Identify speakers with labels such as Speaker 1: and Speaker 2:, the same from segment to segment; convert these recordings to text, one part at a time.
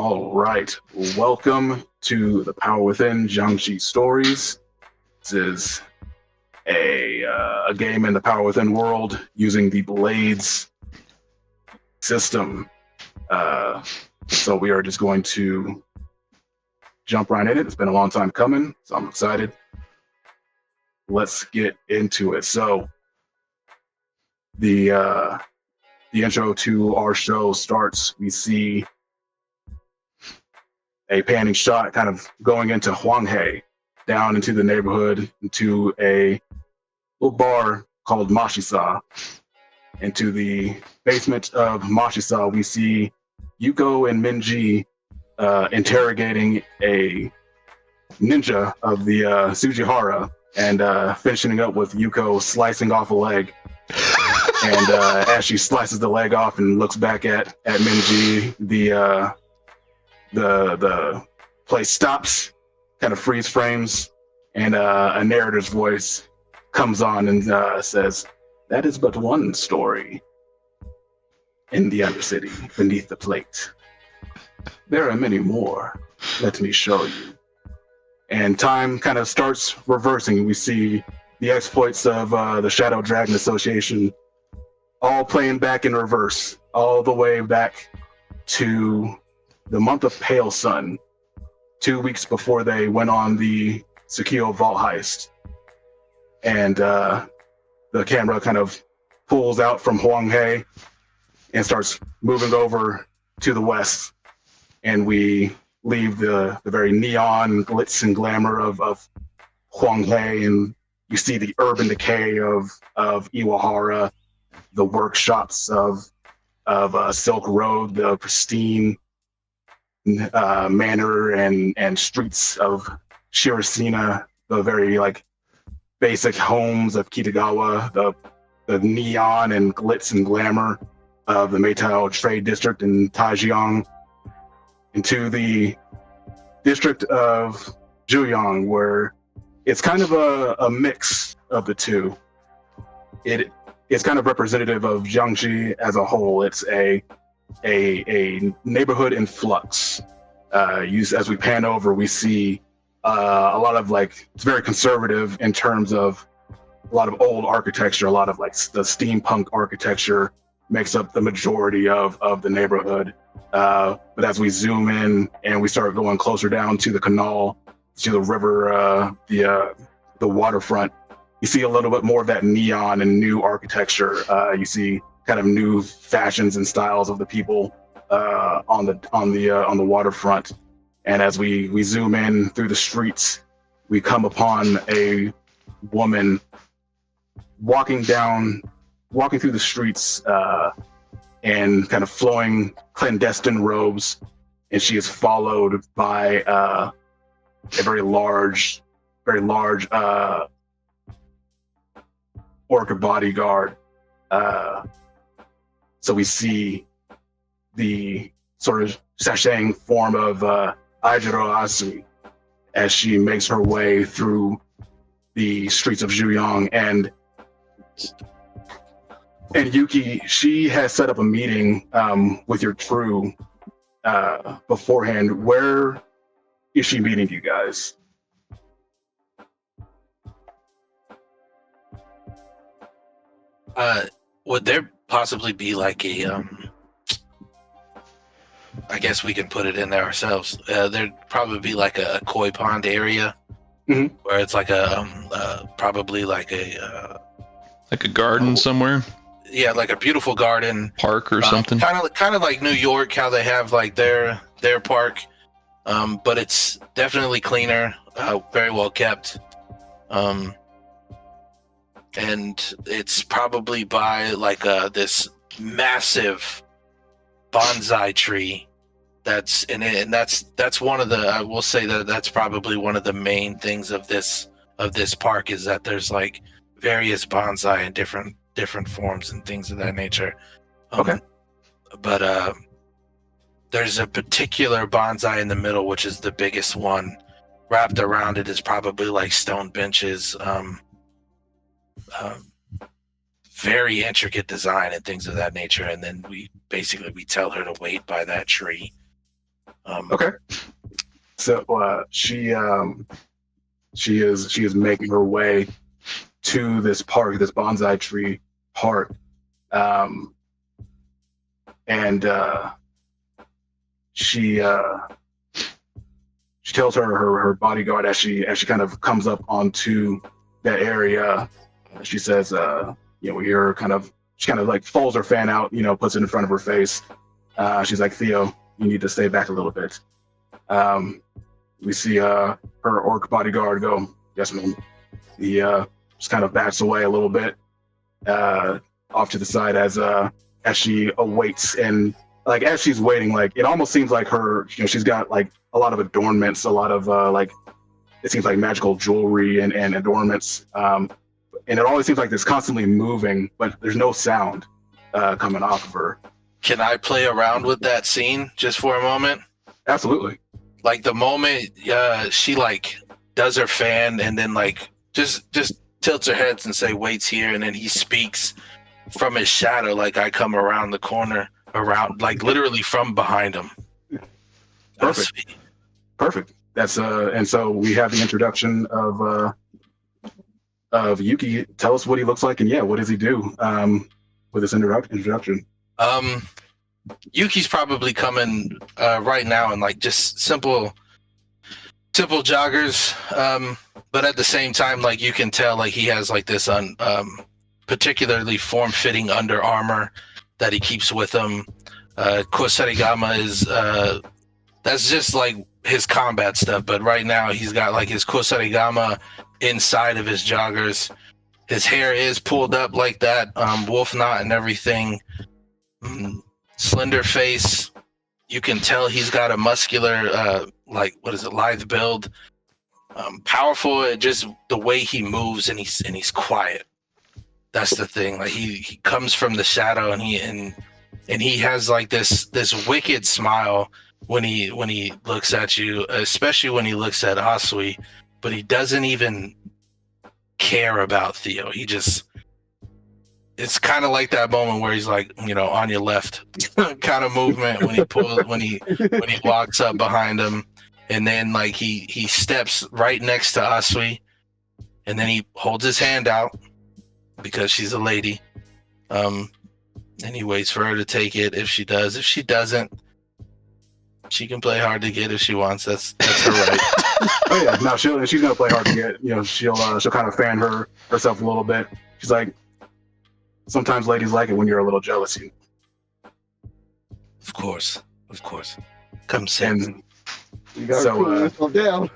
Speaker 1: All right. Welcome to the Power Within Xiangxi Stories. This is a game in the Power Within world using the Blades system. So we are just going to jump right in it. It's been a long time coming, so I'm excited. Let's get into it. So the intro to our show starts. We see a panning shot kind of going into Huanghe, down into the neighborhood, into a little bar called Mashisa. Into the basement of Mashisa, we see Yuko and Minji interrogating a ninja of the Sujihara, and finishing up with Yuko slicing off a leg. And as she slices the leg off and looks back at Minji, the place stops, kind of freeze frames, and a narrator's voice comes on and says, "That is but one story in the Undercity beneath the plate. There are many more. Let me show you." And time kind of starts reversing. We see the exploits of the Shadow Dragon Association all playing back in reverse, all the way back to the month of Pale Sun, 2 weeks before they went on the Tsukio Vault heist. And the camera kind of pulls out from Huanghe and starts moving over to the west. And we leave the very neon glitz and glamour of Huanghe, and you see the urban decay of Iwahara, the workshops of Silk Road, the pristine manor and streets of Shirasina, the very like basic homes of Kitagawa, the neon and glitz and glamour of the Meitao Trade District in Taijiang, into the district of Zhuyang, where it's kind of a mix of the two. It's kind of representative of Jiangxi as a whole. It's a neighborhood in flux. As we pan over, we see a lot of it's very conservative in terms of a lot of old architecture. A lot of the steampunk architecture makes up the majority of the neighborhood. But as we zoom in and we start going closer down to the canal, to the river, the waterfront, you see a little bit more of that neon and new architecture. You see kind of new fashions and styles of the people on the waterfront. And as we zoom in through the streets, we come upon a woman walking through the streets in kind of flowing clandestine robes, and she is followed by a very large orca bodyguard. So we see the sort of sashaying form of Aijiro Asui as she makes her way through the streets of Zhuyang. And Yuki, she has set up a meeting with your crew beforehand. Where is she meeting you guys?
Speaker 2: Would there possibly be like a I guess we can put it in there ourselves. There'd probably be like a koi pond area,
Speaker 1: Mm-hmm.
Speaker 2: where it's like probably like a
Speaker 3: garden somewhere,
Speaker 2: yeah, like a beautiful garden
Speaker 3: park or something.
Speaker 2: Kind of like New York, how they have like their park, but it's definitely cleaner, very well kept, and it's probably by like this massive bonsai tree that's in it, and that's one of the, I will say that's probably one of the main things of this park, is that there's like various bonsai in different forms and things of that nature.
Speaker 1: Okay.
Speaker 2: But there's a particular bonsai in the middle, which is the biggest one. Wrapped around it is probably like stone benches, very intricate design and things of that nature. And then we tell her to wait by that tree.
Speaker 1: Okay. So she is making her way to this park, this bonsai tree park, and she tells her bodyguard as she kind of comes up onto that area. She says, we hear her she kind of like folds her fan out, puts it in front of her face. She's like, Theo, you need to stay back a little bit. We see her orc bodyguard go, yes, ma'am. He just kind of backs away a little bit off to the side as she awaits, and like as she's waiting, like it almost seems like she's got like a lot of adornments, a lot of like it seems like magical jewelry and adornments, and it always seems like it's constantly moving, but there's no sound coming off of her.
Speaker 2: Can I play around with that scene just for a moment?
Speaker 1: Absolutely.
Speaker 2: Like the moment she like does her fan and then like just tilts her head and say waits here, and then he speaks from his shadow, like I come around the corner, around like literally from behind him.
Speaker 1: Perfect. That's and so we have the introduction of Yuki. Tell us what he looks like, and what does he do with this introduction?
Speaker 2: Yuki's probably coming right now in like just simple joggers, but at the same time, like you can tell, like he has like this particularly form-fitting Under Armour that he keeps with him. Kosarigama is that's just like his combat stuff, but right now he's got like his Kosarigama inside of his joggers. His hair is pulled up like that, wolf knot and everything. Slender face. You can tell he's got a muscular, lithe build. Powerful, just the way he moves, and he's quiet. That's the thing. Like he comes from the shadow, and he has like this wicked smile when he looks at you, especially when he looks at Asui, but he doesn't even care about Theo. It's kind of like that moment where he's like, on your left kind of movement when he walks up behind him, and then like he steps right next to Asui, and then he holds his hand out because she's a lady, and he waits for her to take it. If she does, if she doesn't, she can play hard to get if she wants. That's her right.
Speaker 1: Oh yeah, no, she's gonna play hard to get. She'll kind of fan herself a little bit. She's like, sometimes ladies like it when you're a little jealous.
Speaker 2: Of course. Come sit.
Speaker 1: And
Speaker 4: you gotta cool yourself down.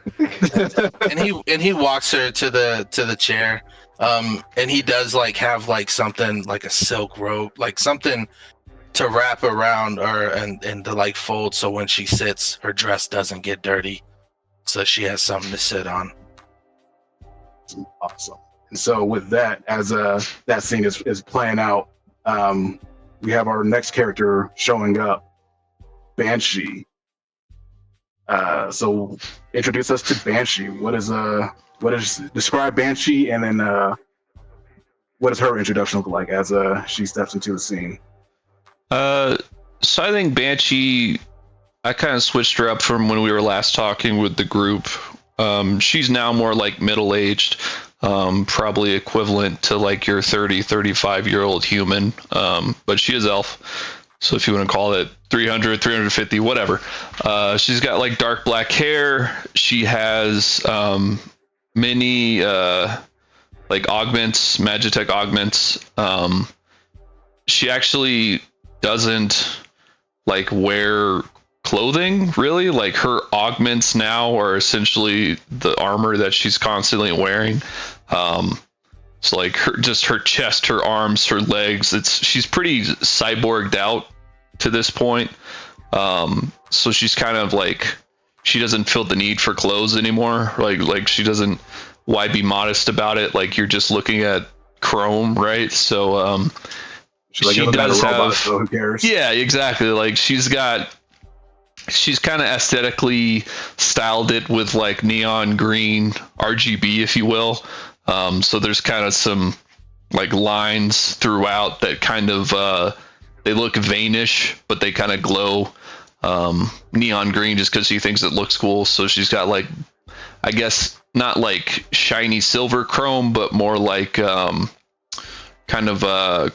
Speaker 2: and he walks her to the chair. And he does like have like something like a silk robe, like something to wrap around her and to like fold, so when she sits, her dress doesn't get dirty, so she has something to sit on.
Speaker 1: Awesome. And so with that, as that scene is playing out, we have our next character showing up, Banshee. So introduce us to Banshee. What is describe Banshee, and then what does her introduction look like as she steps into the scene?
Speaker 3: So I think Banshee, I kind of switched her up from when we were last talking with the group. She's now more like middle-aged, probably equivalent to like your 35-year-old human, but she is elf. So if you want to call it 300, 350, whatever. She's got like dark black hair. She has many like augments, Magitech augments. She actually doesn't like wear clothing really. Like her augments now are essentially the armor that she's constantly wearing. So like her chest, her arms, her legs, she's pretty cyborged out to this point. So she's kind of like, she doesn't feel the need for clothes anymore. Like she doesn't, why be modest about it? Like you're just looking at chrome, right? So she does have, robot, so who cares? Yeah, exactly. Like she's kind of aesthetically styled it with like neon green RGB, if you will. So there's kind of some like lines throughout that kind of they look veinish, but they kind of glow. neon green just because she thinks it looks cool. So she's got like, I guess not like shiny silver chrome, but more like kind of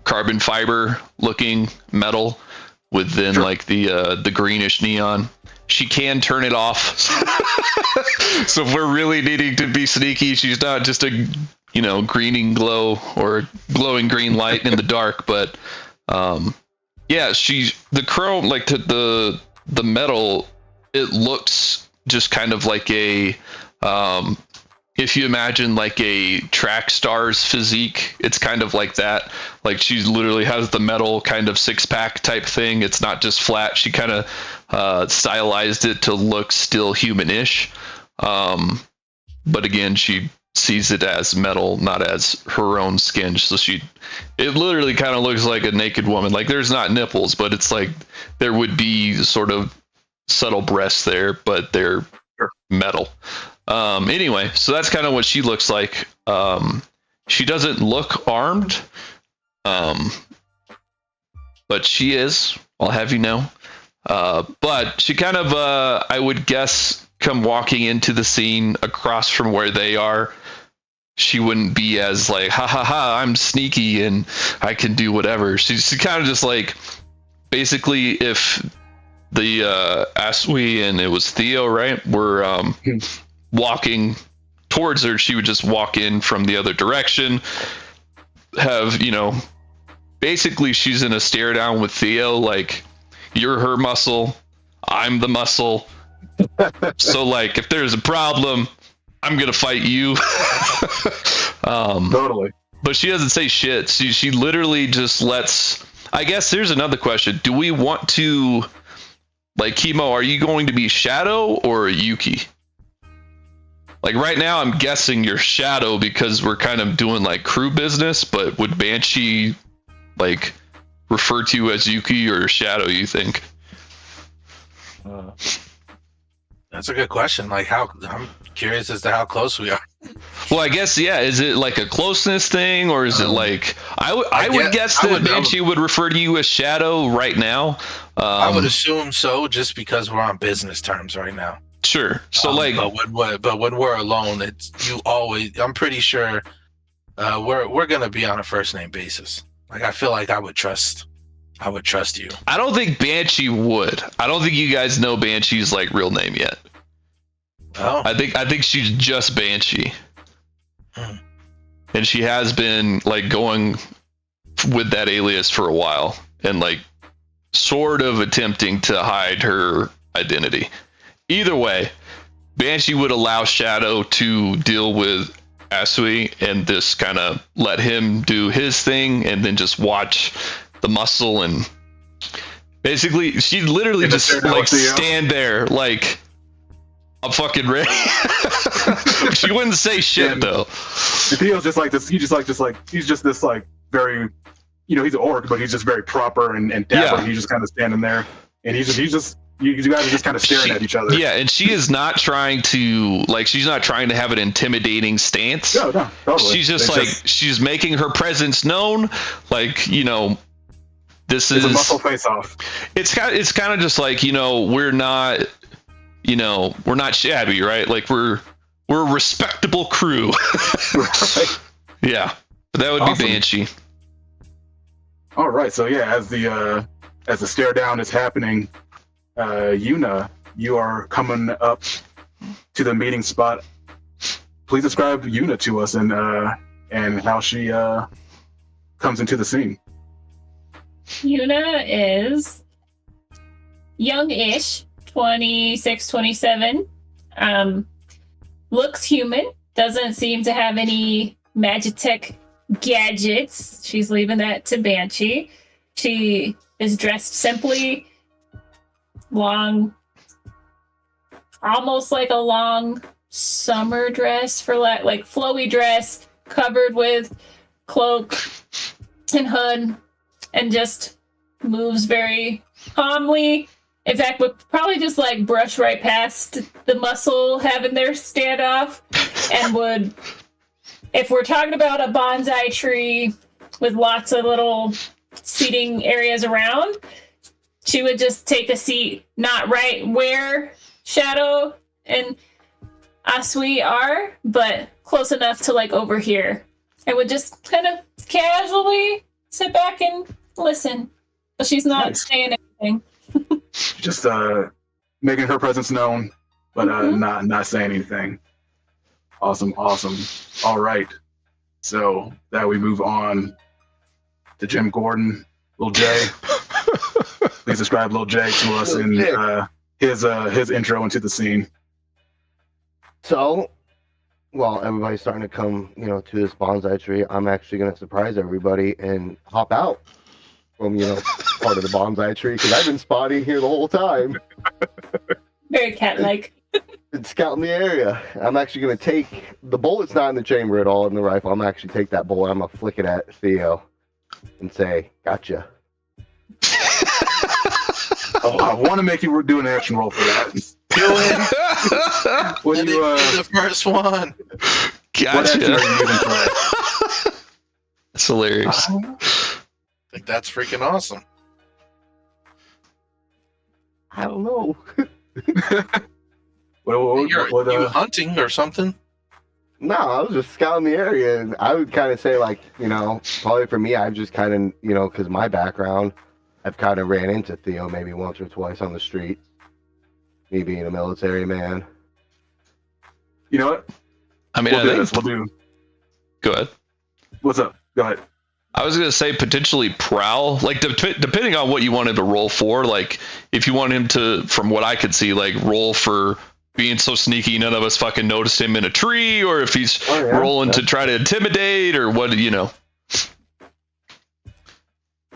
Speaker 3: carbon fiber looking metal within like the greenish neon. She can turn it off. So if we're really needing to be sneaky, she's not just a greening glow or glowing green light in the dark, but yeah, she's the chrome, like the metal, it looks just kind of like a if you imagine like a track star's physique, it's kind of like that. Like she literally has the metal kind of six-pack type thing. It's not just flat. She kind of stylized it to look still human-ish. But again, she sees it as metal, not as her own skin. So it literally kind of looks like a naked woman. Like there's not nipples, but it's like there would be sort of subtle breasts there, but they're metal. Anyway, so that's kind of what she looks like. She doesn't look armed, but she is, I'll have you know. But she kind of, I would guess, come walking into the scene across from where they are, she wouldn't be as like, ha ha ha, I'm sneaky and I can do whatever. She's kind of just like, basically, if the Asui and it was Theo, right, were walking towards her, she would just walk in from the other direction, have, basically she's in a stare down with Theo, like, you're her muscle, I'm the muscle. So like if there's a problem, I'm gonna fight you.
Speaker 1: Totally.
Speaker 3: But she doesn't say shit. She literally just lets. I guess here's another question. Do we want to, like, Chemo, are you going to be Shadow or Yuki? Like right now I'm guessing you're Shadow because we're kind of doing like crew business, but would Banshee like refer to you as Yuki or Shadow, you think?
Speaker 2: That's a good question. Like, I'm curious as to how close we are.
Speaker 3: Well, I guess, yeah. Is it like a closeness thing, or is it like I would guess that Banshee would refer to you as Shadow right now.
Speaker 2: I would assume so, just because we're on business terms right now.
Speaker 3: Sure. So
Speaker 2: but when we're alone, it's you always. I'm pretty sure we're gonna be on a first name basis. Like I feel like I would trust you.
Speaker 3: I don't think Banshee would. I don't think you guys know Banshee's like real name yet.
Speaker 2: Oh.
Speaker 3: I think she's just Banshee. And she has been like going with that alias for a while and like sort of attempting to hide her identity. Either way, Banshee would allow Shadow to deal with Asui and just kind of let him do his thing and then just watch the muscle, and basically she literally just like stand there like I'm fucking ready. She wouldn't say shit though.
Speaker 1: And Theo's just like this. He's just this like very, he's an orc, but he's just very proper and dapper. Yeah. He's just kind of standing there, and you guys are just kind of staring at each other.
Speaker 3: Yeah, and she is not trying to she's not trying to have an intimidating stance.
Speaker 1: No, totally.
Speaker 3: She's just she's making her presence known. Like, this is
Speaker 1: a muscle face off.
Speaker 3: It's kind of just like, we're not shabby, right? Like we're a respectable crew.
Speaker 1: Right.
Speaker 3: Yeah, but that would awesome. Be Banshee.
Speaker 1: All right, so yeah, as the stare down is happening, Yuna, you are coming up to the meeting spot. Please describe Yuna to us and how she comes into the scene.
Speaker 5: Yuna is young-ish, 26, 27. Looks human. Doesn't seem to have any Magitech gadgets. She's leaving that to Banshee. She is dressed simply, long, almost like a long summer dress, for like flowy dress, covered with cloak and hood, and just moves very calmly. In fact, would probably just like brush right past the muscle having their standoff, and would, if we're talking about a bonsai tree with lots of little seating areas around, she would just take a seat, not right where Shadow and Asui are, but close enough to like over here. And would just kind of casually sit back and listen. But she's not saying anything.
Speaker 1: Just making her presence known, but not saying anything. Awesome. All right. So that we move on to Jim Gordon, Lil J. Please describe Lil J to us in his intro into the scene.
Speaker 4: So, while everybody's starting to come, to this bonsai tree, I'm actually going to surprise everybody and hop out from, part of the bonsai tree because I've been spotting here the whole time.
Speaker 5: Very cat-like.
Speaker 4: And scouting the area. I'm actually going to take the bullet's not in the chamber at all in the rifle. I'm going to actually take that bullet. I'm going to flick it at Theo and say, "Gotcha."
Speaker 1: Oh, I want to make you do an action roll for that.
Speaker 2: Do it.
Speaker 1: When you
Speaker 2: the first one.
Speaker 3: Gotcha. That's hilarious.
Speaker 2: I think that's freaking awesome.
Speaker 4: I don't know.
Speaker 2: You hunting or something?
Speaker 4: No, I was just scouting the area, and I would kind of say, probably for me, I've just kind of, because my background, I've kind of ran into Theo maybe once or twice on the street. Me being a military man.
Speaker 1: You know what?
Speaker 3: I mean,
Speaker 1: We'll do.
Speaker 3: Go ahead.
Speaker 1: What's up? Go ahead.
Speaker 3: I was gonna say potentially prowl, like depending on what you wanted to roll for. Like if you want him to, from what I could see, like roll for being so sneaky none of us fucking noticed him in a tree, or if he's rolling to try to intimidate, or what,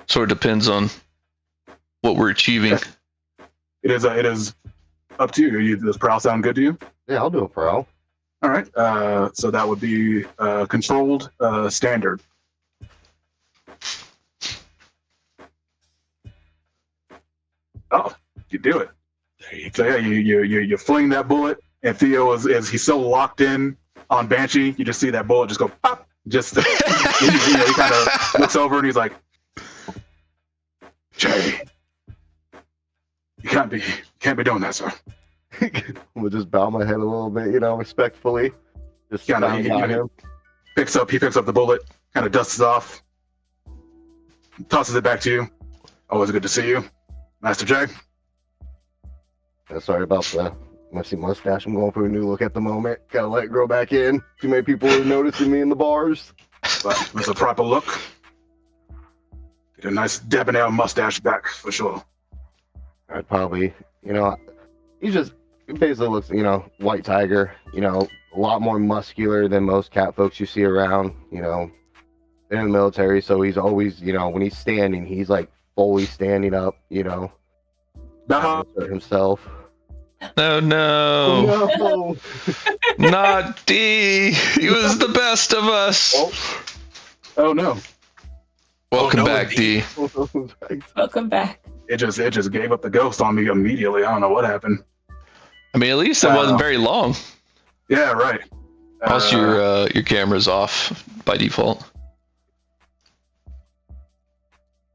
Speaker 3: Sort of depends on what we're achieving.
Speaker 1: It is up to you. Does prowl sound good to you?
Speaker 4: Yeah, I'll do a prowl.
Speaker 1: All right. So that would be controlled standard. Oh, you do it.
Speaker 2: There you
Speaker 1: So yeah, you fling that bullet, and Theo is he's so locked in on Banshee, you just see that bullet just go pop. Just he kind of looks over and he's like, "Jay, you can't be doing that, sir."
Speaker 4: We'll just bow my head a little bit, respectfully. Just
Speaker 1: kind of
Speaker 4: him.
Speaker 1: He picks up the bullet, kind of dusts it off, tosses it back to you. Always good to see you, Master J.
Speaker 4: Sorry about the messy mustache. I'm going for a new look at the moment. Gotta let it grow back in. Too many people are noticing me in the bars.
Speaker 1: But it's a proper look. Get a nice debonair mustache back for sure.
Speaker 4: I'd probably, he basically looks, white tiger, a lot more muscular than most cat folks you see around, in the military. So he's always, when he's standing, he's like fully standing up, himself.
Speaker 3: No,
Speaker 4: No.
Speaker 3: not D. He was the best of us.
Speaker 1: Oh no.
Speaker 3: Welcome back, D.
Speaker 5: Welcome back.
Speaker 1: It just gave up the ghost on me immediately. I don't know what happened.
Speaker 3: I mean, at least it wasn't very long.
Speaker 1: Yeah, right.
Speaker 3: Plus, your camera's off by default.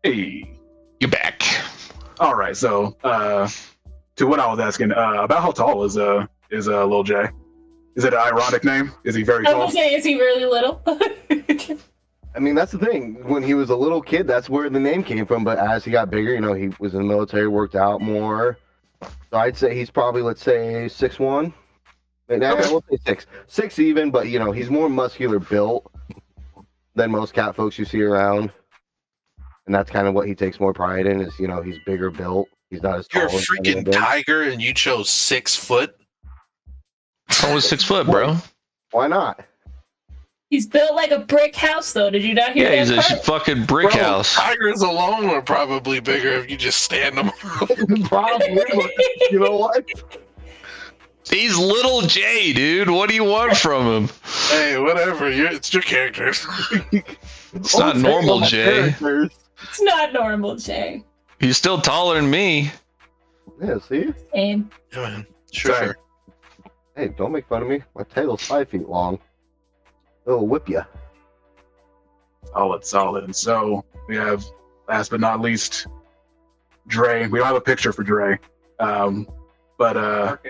Speaker 1: Hey.
Speaker 3: You're back.
Speaker 1: All right. So, to what I was asking about, how tall is Lil J? Is it an ironic name? Is he very
Speaker 5: I
Speaker 1: tall?
Speaker 5: was saying, is he really little?
Speaker 4: I mean, that's the thing. When he was a little kid, that's where the name came from. But as he got bigger, he was in the military, worked out more. So I'd say he's probably, let's say, 6'1". Now we'll say 6 even. But he's more muscular built than most cat folks you see around, and that's kind of what he takes more pride in. Is he's bigger built. He's not as tall.
Speaker 2: You're a freaking tiger, and you chose 6 foot.
Speaker 3: I was 6 foot, bro.
Speaker 4: Why not?
Speaker 5: He's built like a brick house, though. Did you not hear
Speaker 3: Yeah,
Speaker 5: that
Speaker 3: he's a
Speaker 5: part?
Speaker 3: fucking brick house.
Speaker 2: Tigers alone are probably bigger if you just stand them.
Speaker 4: Probably. But you know what?
Speaker 3: He's little J, dude. What do you want from him?
Speaker 2: Hey, whatever. It's your character.
Speaker 3: It's not normal J.
Speaker 5: It's not normal, Jay.
Speaker 3: He's still taller than me.
Speaker 4: Yeah, see?
Speaker 5: Same.
Speaker 2: Yeah, man. Sure.
Speaker 4: Hey, don't make fun of me. My tail's 5 feet long. It'll whip you.
Speaker 1: Solid. And so we have, last but not least, Dre. We don't have a picture for Dre, but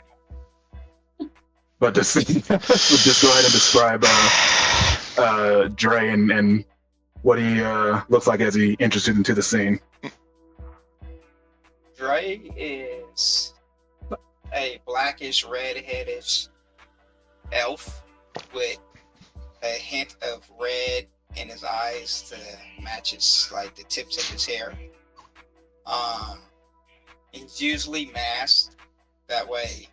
Speaker 1: just just go ahead and describe Dre and what he looks like as he enters into the scene.
Speaker 6: Dre is a blackish, red-headish elf with a hint of red in his eyes to match his like the tips of his hair. He's usually masked. That way,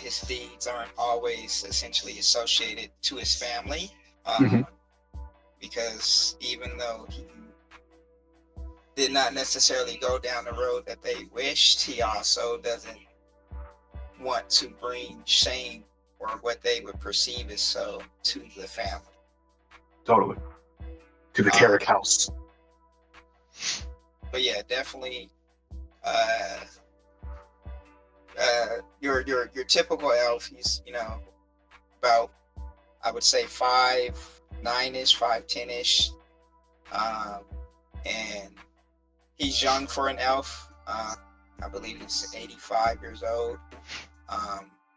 Speaker 6: his deeds aren't always essentially associated to his family. Because even though he did not necessarily go down the road that they wished, he also doesn't want to bring shame or what they would perceive as so to the family.
Speaker 1: Totally. To the Carrick house.
Speaker 6: But yeah, definitely your typical elf. He's, you know, about, I would say 5'9"ish, 5'10"ish. And he's young for an elf. I believe he's 85 years old.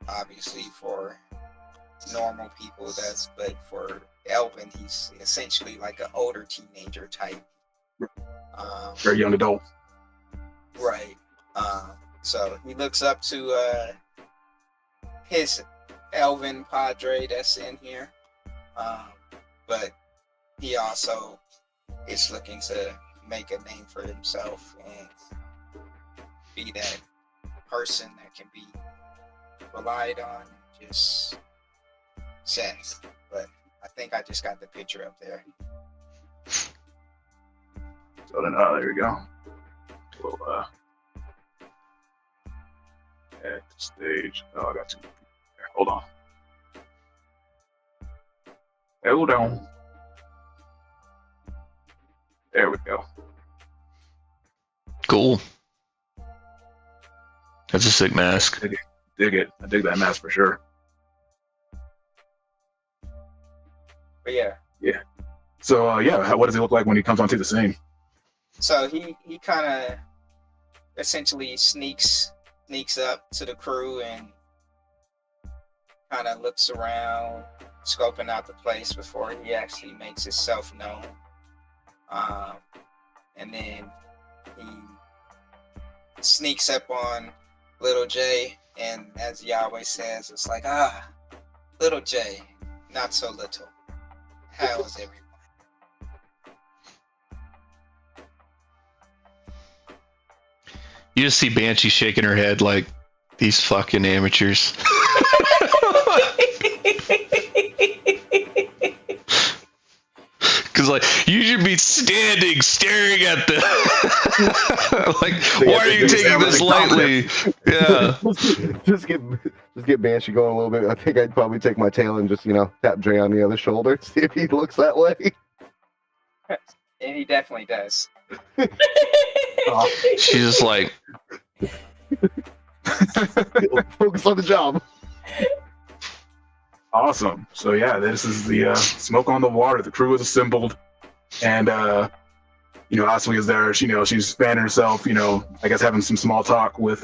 Speaker 6: Obviously for normal people that's, but for Elvin, he's essentially like an older teenager type.
Speaker 1: Very young adult.
Speaker 6: Right. So he looks up to his Elvin Padre that's in here. But he also is looking to make a name for himself and be that person that can be relied on and just said. But I think I just got the picture up there.
Speaker 1: So then, there we go. We'll at the stage. Oh, I got two. Hold on. Hold on. There we go.
Speaker 3: Cool. That's a sick mask.
Speaker 1: Dig it. I dig that mask for sure.
Speaker 6: But yeah.
Speaker 1: Yeah. So what does he look like when he comes onto the scene?
Speaker 6: So he kind of essentially sneaks up to the crew and kind of looks around, scoping out the place before he actually makes himself known. And then he sneaks up on Little J, and as he always says, it's like, Little J, not so little. How is everyone?
Speaker 3: You just see Banshee shaking her head like, these fucking amateurs. Because, like, you should be standing, staring at them. Like, why are you taking this lightly? Yeah.
Speaker 4: Just get Banshee going a little bit. I think I'd probably take my tail and just, tap Dre on the other shoulder, see if he looks that way.
Speaker 6: And he definitely does.
Speaker 3: She's just like,
Speaker 4: focus on the job.
Speaker 1: Awesome. So yeah, this is the smoke on the water. The crew is assembled, and Asui is there. She's fanning herself. I guess having some small talk with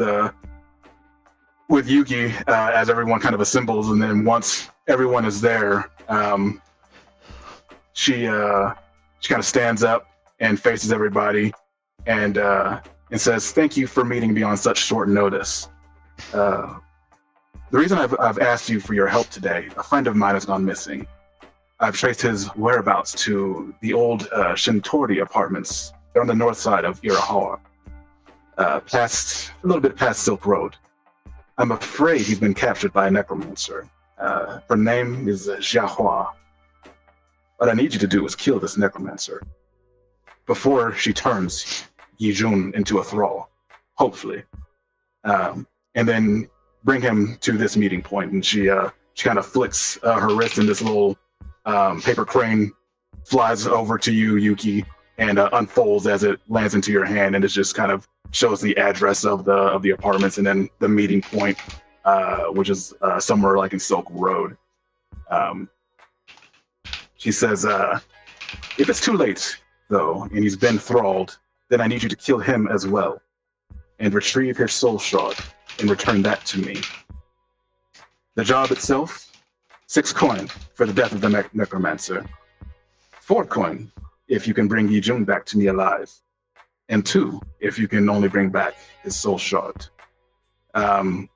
Speaker 1: Yuki as everyone kind of assembles, and then once everyone is there, she kind of stands up and faces everybody, and says, "Thank you for meeting me on such short notice. The reason I've asked you for your help today, a friend of mine has gone missing. I've traced his whereabouts to the old Shintori apartments. They're on the north side of Irahawa, a little bit past Silk Road. I'm afraid he's been captured by a necromancer. Her name is Xiahua. What I need you to do is kill this necromancer before she turns Yijun into a thrall, hopefully. And then bring him to this meeting point." And she kind of flicks her wrist, and this little paper crane flies over to you, Yuki, and unfolds as it lands into your hand, and it just kind of shows the address of the apartments, and then the meeting point, which is somewhere like in Silk Road. She says, "If it's too late, though, and he's been thralled, then I need you to kill him as well, and retrieve his soul shard, and return that to me. The job itself, 6 coin for the death of the necromancer. 4 coin if you can bring Yi Jun back to me alive, and 2 if you can only bring back his soul shard. And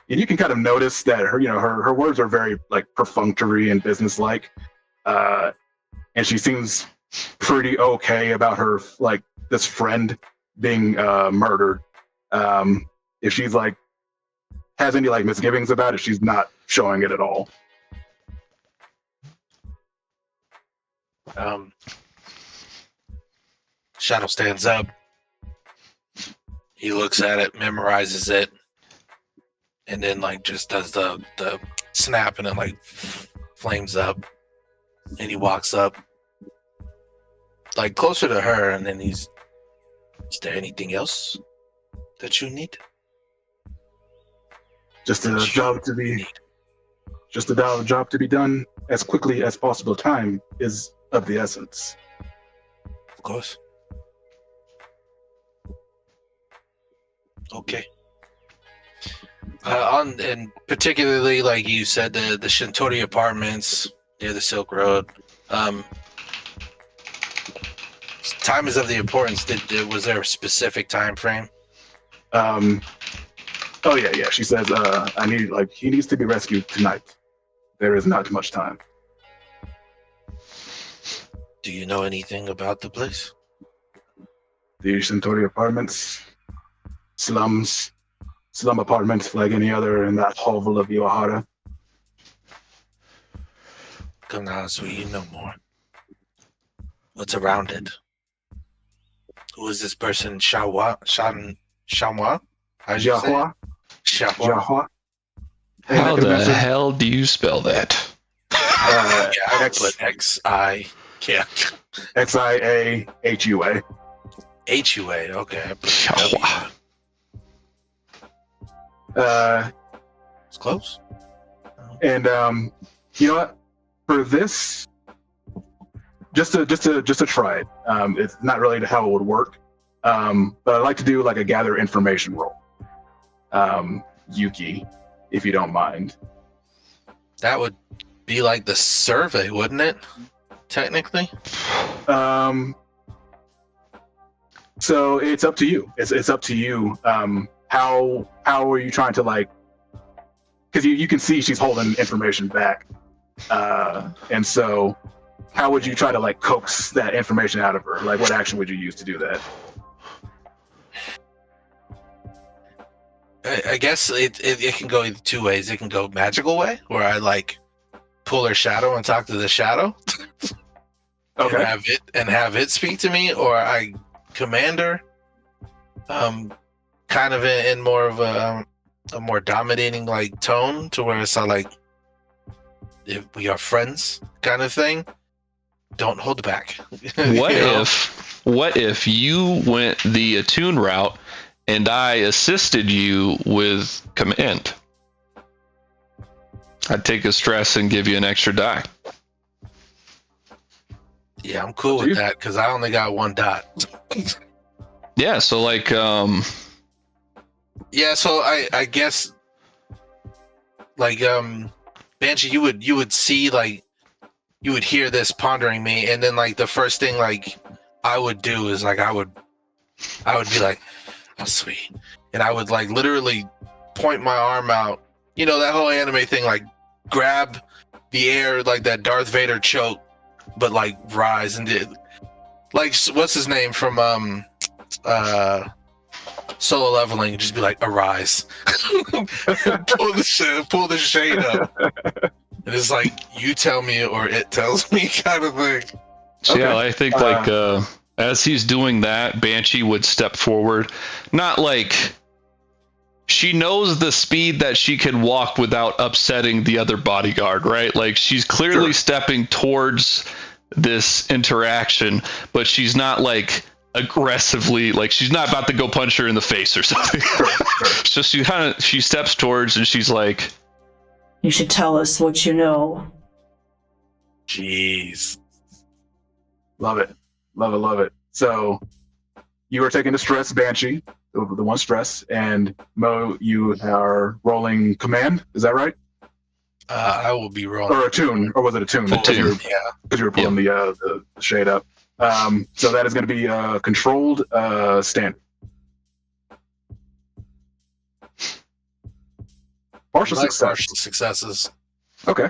Speaker 1: you can kind of notice that her words are very like perfunctory and businesslike, and she seems pretty okay about her like this friend being murdered. If she's like has any like misgivings about it, she's not showing it at all.
Speaker 2: Shadow stands up. He looks at it, memorizes it, and then like just does the snap, and it like flames up. And he walks up, like closer to her, and then is there anything else that you need?
Speaker 1: Just a job to be done as quickly as possible. Time is of the essence.
Speaker 2: Of course. Okay. And particularly, like you said, the Shintori apartments near the Silk Road. Time is of the importance. Was there a specific time frame?
Speaker 1: Oh yeah. She says, he needs to be rescued tonight. There is not much time.
Speaker 2: Do you know anything about the place?
Speaker 1: The Shintori apartments, slum apartments like any other in that hovel of Iwahara.
Speaker 2: Come now, so you know more. What's around it? Who is this person? Shamwa?
Speaker 1: Jiahua?
Speaker 2: Xiahua.
Speaker 3: How the hell do you spell that?
Speaker 2: Yeah, I put X-I. Yeah.
Speaker 1: Xiahua.
Speaker 2: H-U-A, okay. I put
Speaker 3: Xiahua.
Speaker 2: It's close.
Speaker 1: And you know what? For this, just to try it. It's not really how it would work. But I'd like to do like a gather information roll. Yuki, if you don't mind.
Speaker 2: That would be like the survey, wouldn't it? Technically.
Speaker 1: So it's up to you. It's up to you. How are you trying to like? Because you can see she's holding information back, and so how would you try to like coax that information out of her? Like, what action would you use to do that?
Speaker 2: I guess it can go either 2 ways. It can go magical way, where I like pull her shadow and talk to the shadow,
Speaker 1: Okay.
Speaker 2: and have it speak to me, or I command her, kind of in more of a more dominating like tone, to where it's like, if we are friends kind of thing. Don't hold back.
Speaker 3: What if you went the attune route and I assisted you with command? I'd take a stress and give you an extra die.
Speaker 2: Yeah, I'm cool with that because I only got 1 dot.
Speaker 3: Yeah, so like
Speaker 2: Yeah, so I guess like Banshee, you would see like you would hear this pondering me, and then like the first thing like I would do is like I would be like, oh sweet, and I would like literally point my arm out, you know, that whole anime thing, like grab the air like that Darth Vader choke, but like rise and did like what's his name from Solo Leveling, just be like arise. pull the shade up. And it's like, you tell me or it tells me kind of thing.
Speaker 3: So yeah, I think like as he's doing that, Banshee would step forward. Not like she knows the speed that she can walk without upsetting the other bodyguard, right? Like she's clearly stepping towards this interaction, but she's not like aggressively, like she's not about to go punch her in the face or something. So she steps towards and she's like,
Speaker 7: you should tell us what you know.
Speaker 2: Jeez.
Speaker 1: Love it. So you are taking the stress, Banshee, the one stress, and Mo, you are rolling command. Is that right?
Speaker 2: I will be rolling.
Speaker 1: Or a tune, or was it a tune?
Speaker 3: A tune.
Speaker 2: Yeah.
Speaker 1: Because you were pulling the shade up. So that is going to be controlled standard. Partial
Speaker 2: Like
Speaker 1: success.
Speaker 2: partial successes.
Speaker 1: Okay.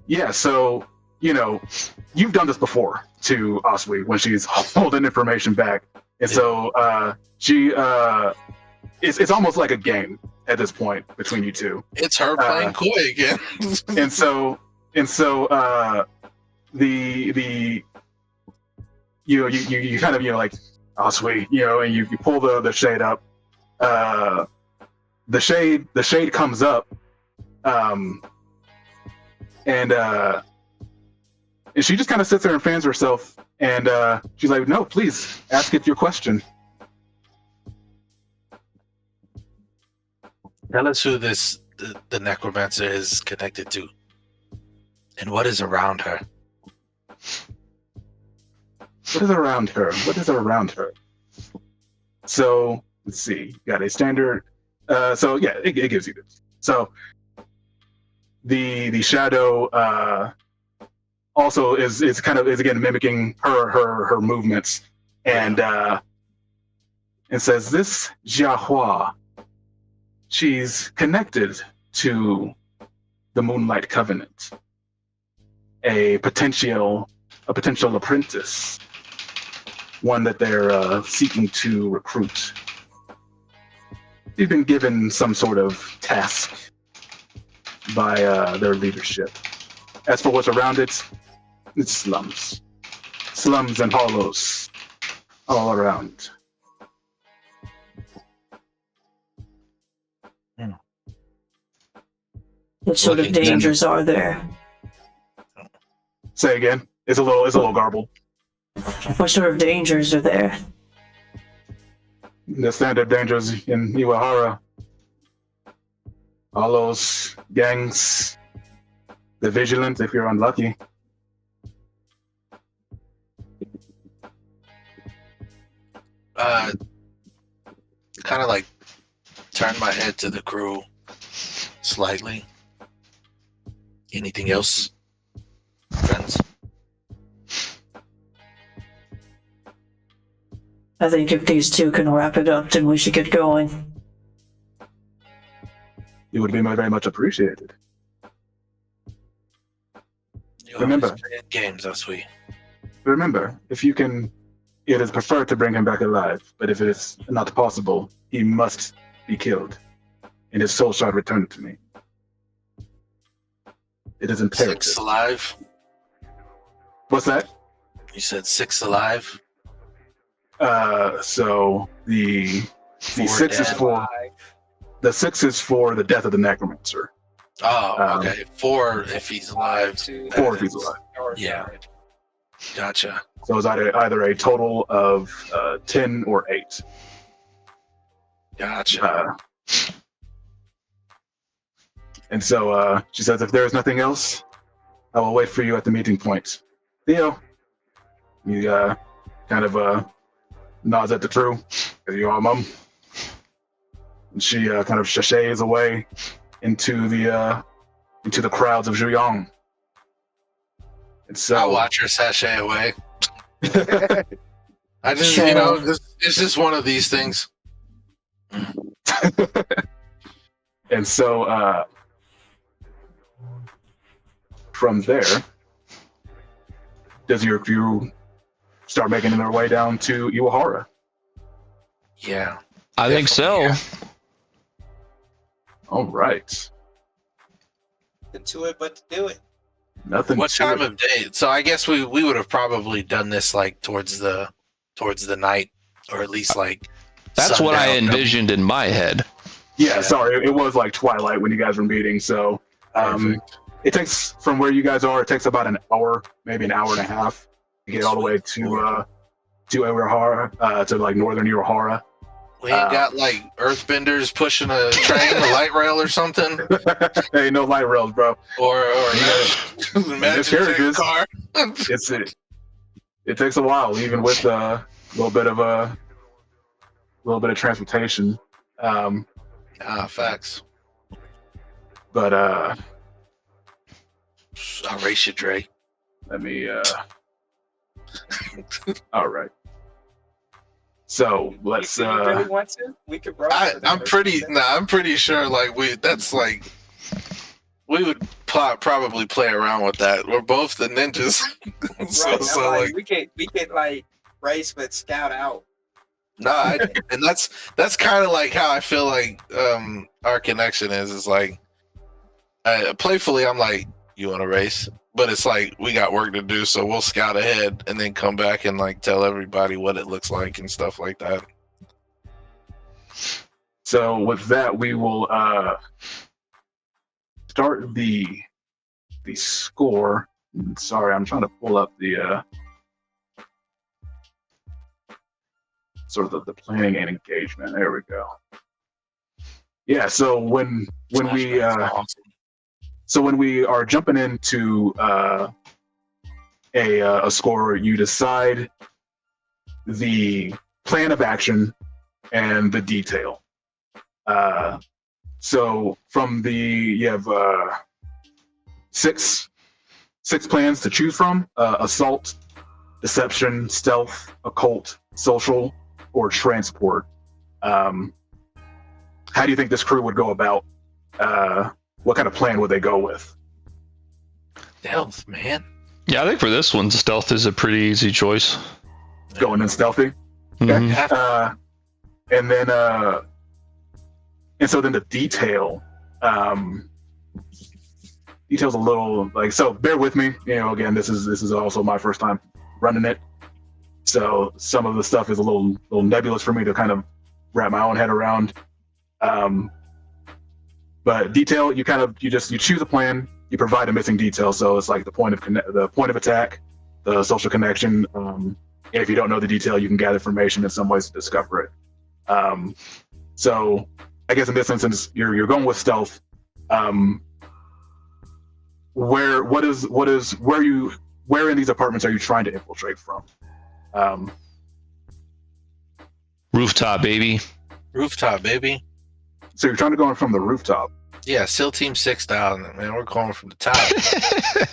Speaker 1: Yeah, so, you've done this before to Oswe when she's holding information back. And so she, it's almost like a game at this point between you two.
Speaker 2: It's her playing coy again.
Speaker 1: And so the you kind of like Oswe, and you pull the shade up. The shade comes up, and she just kind of sits there and fans herself, and she's like, "No, please ask it your question."
Speaker 2: Tell us who the necromancer is connected to, and what is around her.
Speaker 1: What is around her? What is around her? So let's see. You got a standard. So yeah, it gives you this. So the shadow also is again mimicking her movements, and says this Jiahua. She's connected to the Moonlight Covenant, a potential apprentice, one that they're seeking to recruit. They've been given some sort of task by their leadership. As for what's around it, it's slums and hollows all around.
Speaker 7: What sort of dangers are there?
Speaker 1: Say again. It's a little garbled.
Speaker 7: What sort of dangers are there?
Speaker 1: The standard dangers in Iwahara. All those gangs, the vigilant if you're unlucky.
Speaker 2: Kind of like turn my head to the crew slightly. Anything else, friends?
Speaker 7: I think if these two can wrap it up, then we should get going.
Speaker 1: It would be very much appreciated.
Speaker 2: You
Speaker 1: Remember.
Speaker 2: always play games, are we?
Speaker 1: Remember, if you can, it is preferred to bring him back alive, but if it is not possible, he must be killed, and his soul shall return to me. It is imperative.
Speaker 2: 6 alive?
Speaker 1: What's that?
Speaker 2: You said 6 alive?
Speaker 1: So the 6 is
Speaker 2: dead.
Speaker 1: for the 6 is for the death of the necromancer.
Speaker 2: Oh, okay. 4 if he's alive.
Speaker 1: 4 if he's alive.
Speaker 2: Yeah. Gotcha.
Speaker 1: So it's either a total of 10 or 8.
Speaker 2: Gotcha.
Speaker 1: And so she says, if there is nothing else, I will wait for you at the meeting point. Theo, he kind of nods at the crew, because you are mum. And she kind of sashays away into the crowds of Zhuyang. And so
Speaker 2: I'll watch her sashay away. I just,
Speaker 7: Sure.
Speaker 2: it's just one of these things.
Speaker 1: and so from there, does your crew start making their way down to Iwahara?
Speaker 2: Yeah.
Speaker 3: I think so.
Speaker 2: Yeah.
Speaker 1: All right.
Speaker 6: Nothing to it but to do it.
Speaker 1: Nothing.
Speaker 2: What
Speaker 1: to
Speaker 2: time
Speaker 1: it.
Speaker 2: of day? So I guess we would have probably done this like towards the night, or at least like
Speaker 3: That's what I
Speaker 2: sundown.
Speaker 3: envisioned in my head.
Speaker 1: Yeah, sorry, it was like twilight when you guys were meeting. So
Speaker 2: Perfect.
Speaker 1: it takes, from where you guys are, it takes about an hour, maybe an hour and a half to get all the way to Iwahara, to like northern Iwahara.
Speaker 2: We ain't got like earthbenders pushing a train, a light rail or something,
Speaker 1: Hey, no light rails, bro.
Speaker 2: or
Speaker 1: This
Speaker 2: imagine
Speaker 1: carriage
Speaker 2: a
Speaker 1: is-
Speaker 2: car.
Speaker 1: It takes a while, even with little bit of transportation.
Speaker 2: Facts.
Speaker 1: But
Speaker 2: I'll race you, Dre.
Speaker 1: let me. All right. So let's.
Speaker 6: You really want to? We could roll.
Speaker 2: I'm pretty sure. Like we would probably play around with that. We're both the ninjas, so like
Speaker 6: we could like race but scout out.
Speaker 2: no, and that's kind of like how I feel like our connection is. It's like playfully, I'm like, you want to race, but it's like we got work to do, so we'll scout ahead and then come back and like tell everybody what it looks like and stuff like that.
Speaker 1: So with that, we will start the score. Sorry, I'm trying to pull up the sort of the planning and engagement. There we go. Yeah. So when we are jumping into a score, you decide the plan of action and the detail. So from you have six plans to choose from: assault, deception, stealth, occult, social, or transport. How do you think this crew would go about? What kind of plan would they go with?
Speaker 2: Stealth, man.
Speaker 3: Yeah, I think for this one, stealth is a pretty easy choice.
Speaker 1: Going in stealthy. Okay.
Speaker 3: Mhm.
Speaker 1: And then so then the detail details a little like, so bear with me, again, this is also my first time running it, so some of the stuff is a little nebulous for me to kind of wrap my own head around. But detail, you choose a plan, you provide a missing detail, so it's like the point of attack, the social connection. If you don't know the detail, you can gather information in some ways to discover it. So I guess in this instance, you're going with stealth. Where in these apartments are you trying to infiltrate from?
Speaker 3: Rooftop, baby.
Speaker 2: Rooftop, baby.
Speaker 1: So you're trying to go in from the rooftop.
Speaker 2: Yeah, SEAL Team 6000, man. We're going from the top.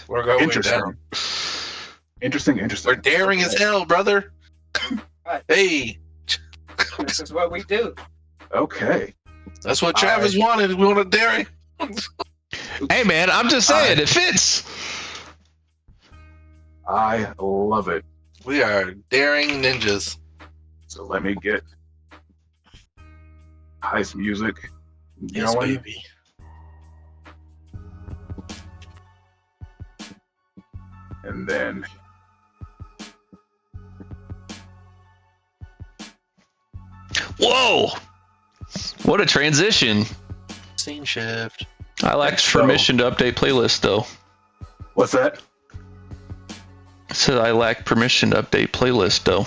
Speaker 2: We're going
Speaker 1: Interesting.
Speaker 2: down.
Speaker 1: Interesting.
Speaker 2: We're daring as hell, brother. Hey,
Speaker 6: This is what we do.
Speaker 1: Okay.
Speaker 2: that's what Travis wanted. We want to dare him.
Speaker 3: Hey, man, I'm just saying, it fits.
Speaker 1: I love it.
Speaker 2: We are daring ninjas.
Speaker 1: So let me get heist music
Speaker 2: Yes,
Speaker 1: going.
Speaker 2: baby.
Speaker 1: And then
Speaker 3: Whoa! What a transition.
Speaker 2: Scene shift.
Speaker 3: I lack
Speaker 1: So-
Speaker 3: permission to update playlist, though.
Speaker 1: what's that?
Speaker 3: It said I lack permission to update playlist, though.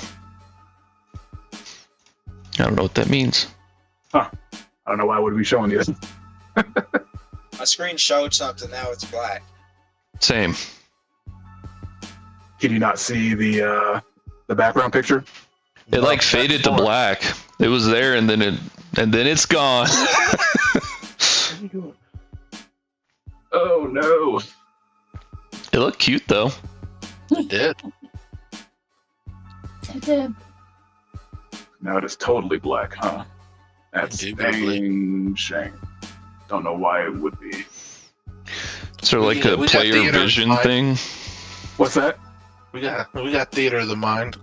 Speaker 3: I don't know what that means.
Speaker 1: I don't know why would we showing you.
Speaker 6: My screen showed something. Now it's black.
Speaker 3: Same.
Speaker 1: Can you not see the background picture?
Speaker 3: It like faded to black. It was there and then it's gone.
Speaker 1: Oh no.
Speaker 3: It looked cute though.
Speaker 2: It did.
Speaker 1: Now it is totally black, huh? That's
Speaker 2: Indubitably.
Speaker 1: shame. Don't know why it would be.
Speaker 3: Is there like a
Speaker 2: We got
Speaker 3: player
Speaker 2: theater
Speaker 3: vision
Speaker 2: mind.
Speaker 3: thing?
Speaker 1: What's that?
Speaker 2: We got theater of the mind.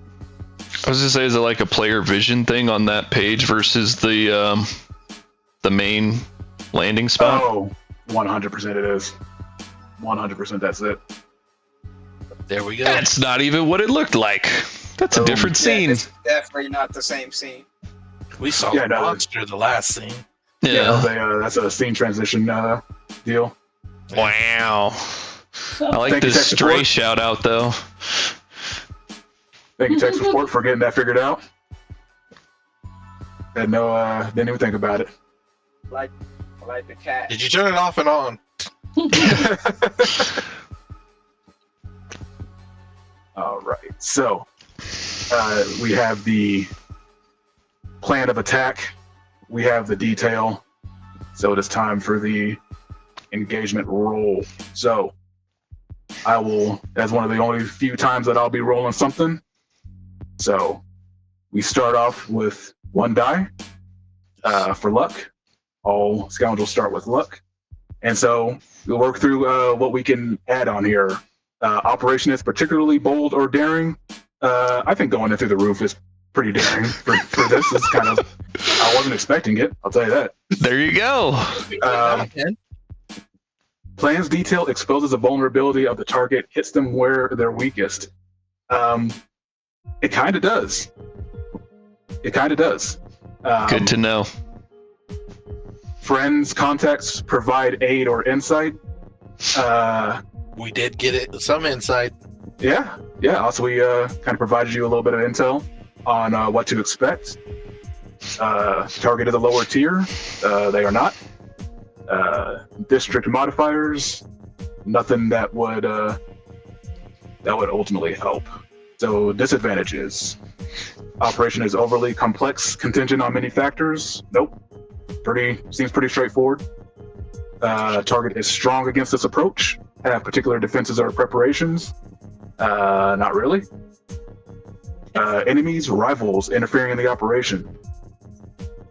Speaker 3: I was gonna say, is it like a player vision thing on that page versus the main landing spot?
Speaker 1: Oh, 100% it is. 100% that's it.
Speaker 2: There we go.
Speaker 3: That's not even what it looked like. That's a
Speaker 1: Oh.
Speaker 3: different scene.
Speaker 6: This is definitely not the same scene.
Speaker 2: We saw
Speaker 1: Yeah,
Speaker 2: the
Speaker 1: no.
Speaker 2: monster the last scene.
Speaker 3: Yeah.
Speaker 1: That's a scene transition deal.
Speaker 3: Wow.
Speaker 5: So,
Speaker 3: I like
Speaker 1: Thank you,
Speaker 3: this
Speaker 1: tech
Speaker 3: stray
Speaker 1: support.
Speaker 3: shout out though.
Speaker 1: Thank you, tech support, for getting that figured out. Didn't even think about it.
Speaker 6: Like the cat.
Speaker 2: Did you turn it off and on?
Speaker 1: All right. So We have the plan of attack. We have the detail. So it is time for the engagement roll. So I will, as one of the only few times that I'll be rolling something. So we start off with 1 die for luck. All scoundrels start with luck. And so we'll work through what we can add on here. Operation is particularly bold or daring. I think going in through the roof is pretty daring for this. Is kind of, I wasn't expecting it, I'll tell you that.
Speaker 3: There you go.
Speaker 1: Plan's detail exposes a vulnerability of the target, hits them where they're weakest. It kind of does. It kind of does.
Speaker 3: Good to know.
Speaker 1: Friends, contacts provide aid or insight.
Speaker 2: We did get it some insight.
Speaker 1: Yeah. Also, we kind of provided you a little bit of intel on what to expect. Target is a lower tier. They are not. District modifiers. Nothing that would ultimately help. So disadvantages. Operation is overly complex, contingent on many factors. Nope. Seems pretty straightforward. Target is strong against this approach. Have particular defenses or preparations. Not really. Enemies, rivals interfering in the operation.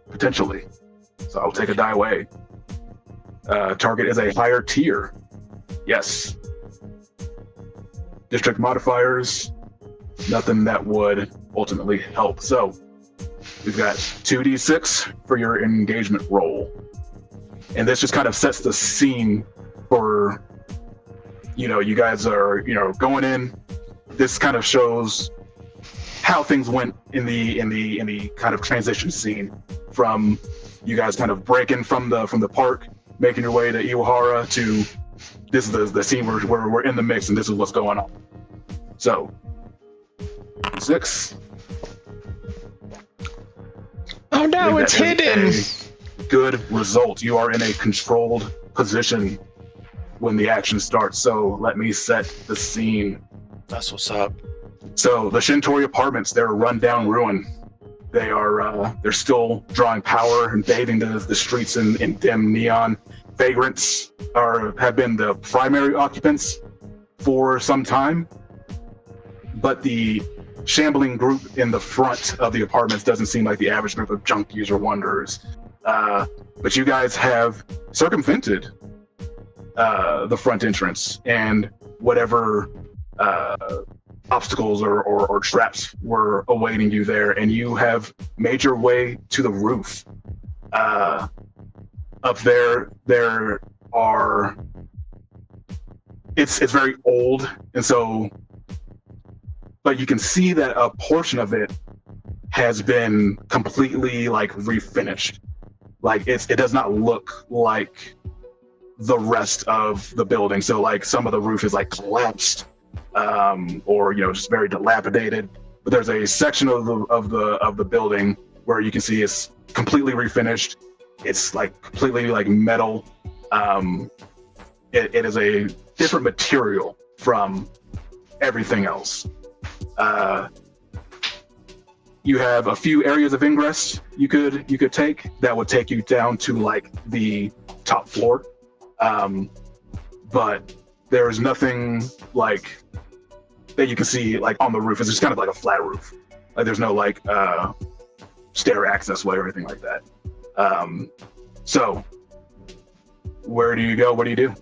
Speaker 1: Potentially. So I'll take a die away. Target is a higher tier. Yes. District modifiers. Nothing that would ultimately help. So we've got 2d6 for your engagement roll. And this just kind of sets the scene for, you guys are, going in. This kind of shows how things went in the kind of transition scene from you guys kind of breaking from the park, making your way to Iwahara to this is the scene where we're in the mix and this is what's going on. So 6.
Speaker 3: Oh no, it's hidden.
Speaker 1: Good result. You are in a controlled position when the action starts. So let me set the scene.
Speaker 2: That's what's up.
Speaker 1: So the Shintori apartments, they're a rundown ruin. They're still drawing power and bathing the streets in dim neon. Vagrants have been the primary occupants for some time, but the shambling group in the front of the apartments doesn't seem like the average group of junkies or wanderers. But you guys have circumvented the front entrance, and whatever obstacles or traps were awaiting you there, and you have made your way to the roof. Up there are... It's very old, and so... But you can see that a portion of it has been completely refinished. It does not look like the rest of the building. So some of the roof is collapsed, or just very dilapidated. But there's a section of the building where you can see it's completely refinished. It's completely metal. It is a different material from everything else. You have a few areas of ingress you could take that would take you down to the top floor, but there's nothing that you can see on the roof. It's just kind of a flat roof. There's no stair access way or anything like that. So where do you go? What do you do?